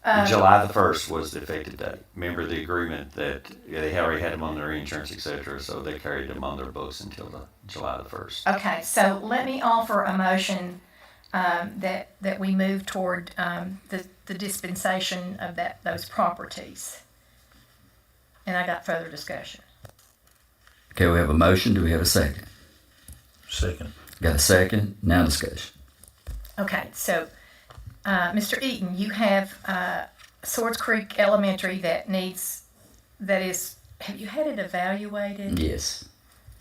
July the 1st was the effective date. Remember the agreement that they already had them on their insurance, et cetera, so they carried them on their books until July the 1st. Okay, so let me offer a motion that we move toward the dispensation of those properties. And I got further discussion. Okay, we have a motion. Do we have a second? Second. Got a second? Now discussion. Okay, so, Mr. Eaton, you have, Swords Creek Elementary have you had it evaluated? Yes.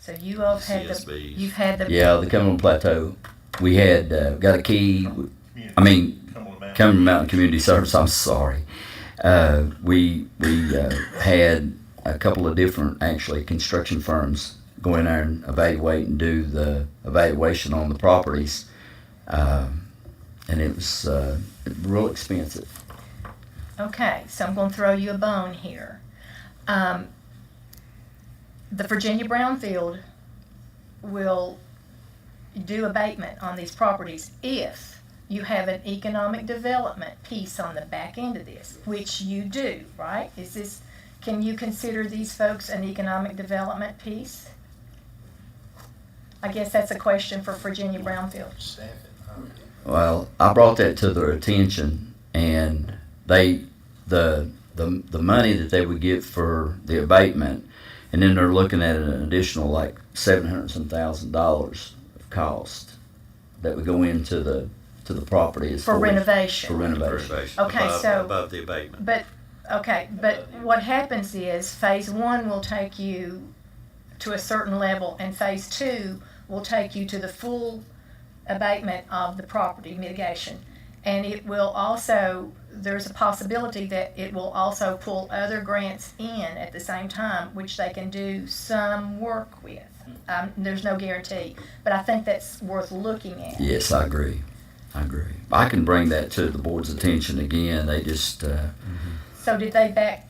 So you all have had CSBs. you've had the. Yeah, the Cumberland Plateau. We had got a key. I mean, Cumberland Mountain Community Service. I'm sorry. We had a couple of different actually construction firms go in there and evaluate and do the evaluation on the properties, and it was real expensive. Okay, so I'm going to throw you a bone here. The Virginia Brownfield will do abatement on these properties if you have an economic development piece on the back end of this, which you do, right? Can you consider these folks an economic development piece? I guess that's a question for Virginia Brownfield. Well, I brought that to their attention, and the money that they would get for the abatement, and then they're looking at an additional like $700,000 of cost that would go into the property as For far as- renovation. For renovation. Okay, so- above the abatement. But what happens is phase one will take you to a certain level, and phase two will take you to the full abatement of the property mitigation. And it will also, there's a possibility that it will also pull other grants in at the same time, which they can do some work with. There's no guarantee, but I think that's worth looking at. Yes, I agree. I can bring that to the board's attention again. They just So did they back,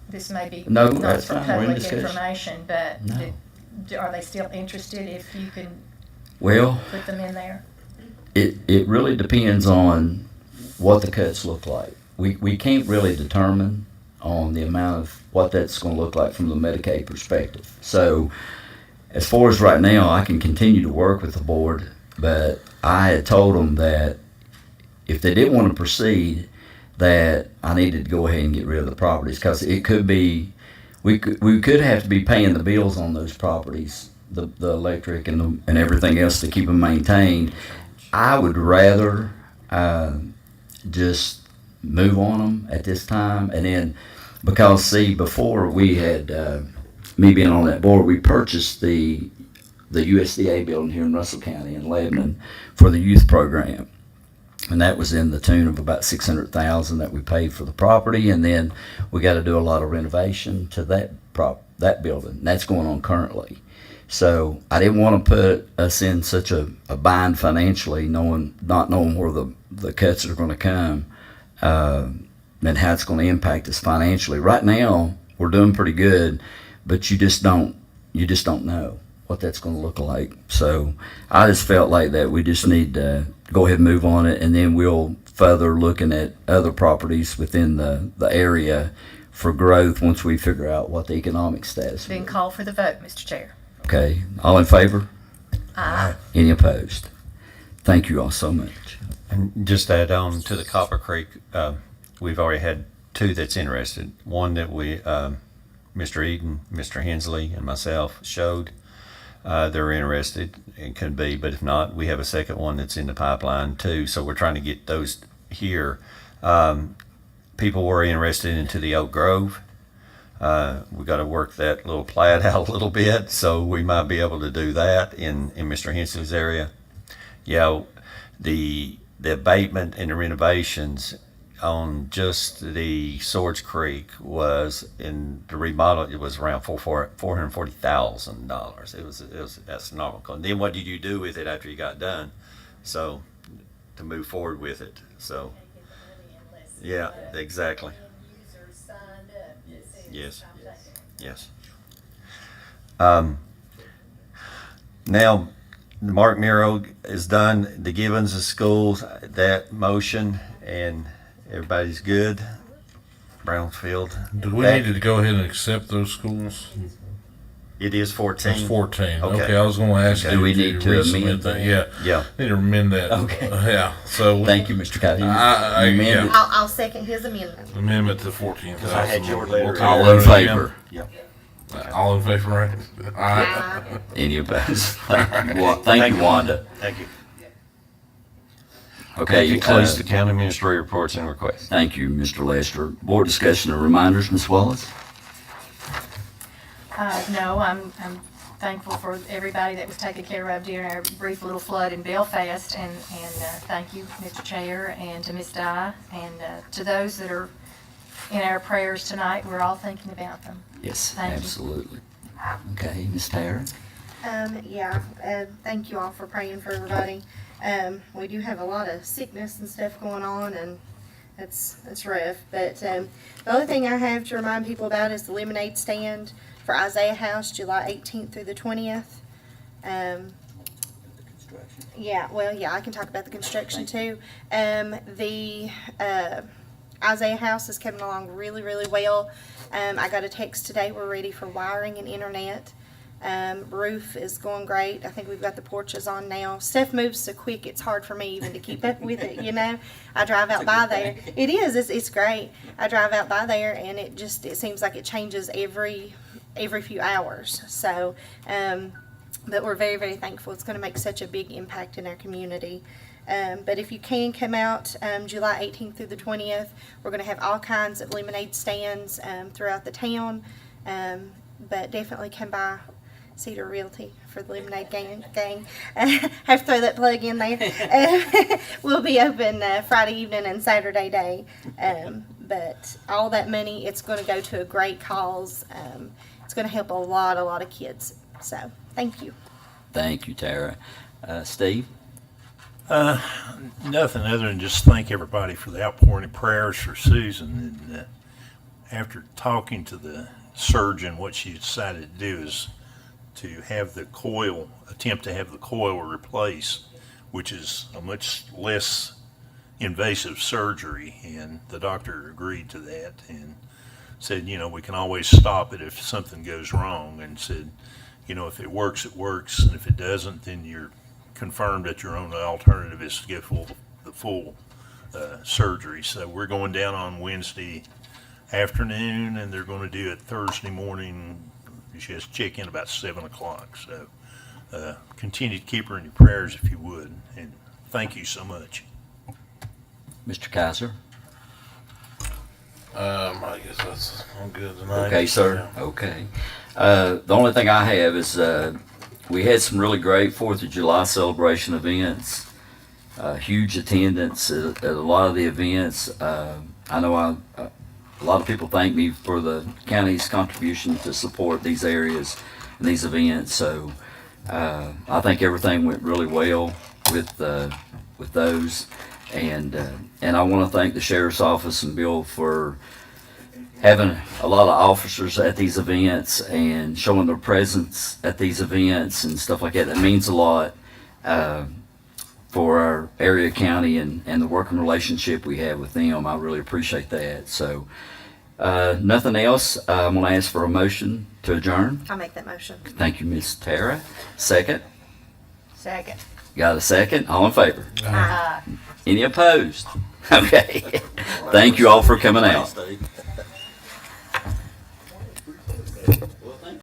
this may be No, not that's for fine. We're in public discussion. information, but No. are they still interested if you can well. put them in there? It really depends on what the cuts look like. We can't really determine on the amount of what that's going to look like from the Medicaid perspective. So as far as right now, I can continue to work with the board, but I had told them that if they didn't want to proceed, that I needed to go ahead and get rid of the properties, because it could be, we could have to be paying the bills on those properties, the electric and everything else to keep them maintained. I would rather just move on them at this time, and then because see, before we had me being on that board, we purchased the USDA building here in Russell County in Lebanon for the youth program, and that was in the tune of about $600,000 that we paid for the property, and then we got to do a lot of renovation to that building. And that's going on currently. So I didn't want to put us in such a bind financially, not knowing where the cuts are going to come, and how it's going to impact us financially. Right now, we're doing pretty good, but you just don't know what that's going to look like. So I just felt like that we just need to go ahead and move on it, and then we'll further looking at other properties within the area for growth once we figure out what the economic status Then is. call for the vote, Mr. Chair. Okay, all in favor? Aye. Any opposed? Thank you all so much. And just to add on to the Copper Creek, we've already had two that's interested. One that we, Mr. Eden, Mr. Hensley, and myself showed. They're interested. It could be, but if not, we have a second one that's in the pipeline too. So we're trying to get those here. People were interested into the Oak Grove. We got to work that little plat out a little bit, so we might be able to do that in Mr. Hensley's area. Yeah, the abatement and the renovations on just the Swords Creek was in the remodel. It was around $440,000. It was astronomical. And then what did you do with it after you got done? So to move forward with it. So yeah, exactly. Yes. Yes. Now, Mark Miro is done. The Gibbons of schools, that motion, and everybody's good. Brownsfield. Do we need to go ahead and accept those schools? It is 14. It's 14. Okay. Okay, I was going to ask Okay, you. we to need to resubmit amend that. that. Yeah. Yeah. Need to amend that. Okay. Yeah. So Thank you, Mr. Cotton. yeah. I'll second his amendment. Amendment to 14,000. I had your letter. Okay, All in vote again. favor? All in favor, right? Aye. Any opposed? Thank you, Wanda. Thank you. Okay. That concludes the county administrator reports and requests. Thank you, Mr. Lester. Board discussion and reminders, Ms. Wallace? No, I'm thankful for everybody that was taken care of during our brief little flood in Belfast, and thank you, Mr. Chair, and to Ms. Dye, and to those that are in our prayers tonight. We're all thinking about them. Yes, Thank you. absolutely. Okay, Ms. Tara? Thank you all for praying for everybody. We do have a lot of sickness and stuff going on, and it's rough. But the only thing I have to remind people about is the lemonade stand for Isaiah House, July 18th through the 20th. Yeah, well, yeah, I can talk about the construction too. The Isaiah House is coming along really, really well. I got a text today. We're ready for wiring and internet. Roof is going great. I think we've got the porches on now. Stuff moves so quick, it's hard for me even to keep up with it, you know. I drive out by there. It is, it's great. I drive out by there and it seems like it changes every few hours. So, but we're very, very thankful. It's going to make such a big impact in our community. But if you can come out July 18th through the 20th, we're going to have all kinds of lemonade stands throughout the town. But definitely come by Cedar Realty for the lemonade gang. Have to throw that plug in there. We'll be open Friday evening and Saturday day. But all that money, it's going to go to a great cause. It's going to help a lot of kids. So thank you. Thank you, Tara. Steve? Nothing other than just thank everybody for the outpouring of prayers for Susan. And after talking to the surgeon, what she decided to do is to have attempt to have the coil replaced, which is a much less invasive surgery. And the doctor agreed to that and said, we can always stop it if something goes wrong, and said, if it works, it works, and if it doesn't, then you're confirmed that your only alternative is to get the full surgery. So we're going down on Wednesday afternoon, and they're going to do it Thursday morning. She has to check in about 7 o'clock. So continue to keep her in your prayers if you would, and thank you so much. Mr. Kaiser? I guess that's all good tonight. Okay, sir. Okay. The only thing I have is we had some really great 4th of July celebration events. Huge attendance at a lot of the events. I know a lot of people thank me for the county's contribution to support these areas and these events. So I think everything went really well with those. And I want to thank the Sheriff's Office and Bill for having a lot of officers at these events and showing their presence at these events and stuff like that. That means a lot for our area, county, and the working relationship we have with them. I really appreciate that. So nothing else. I'm going to ask for a motion to adjourn. I'll make that motion. Thank you, Ms. Tara. Second. Second. Got a second? All in favor? Aye. Any opposed? Okay. Thank you all for coming out.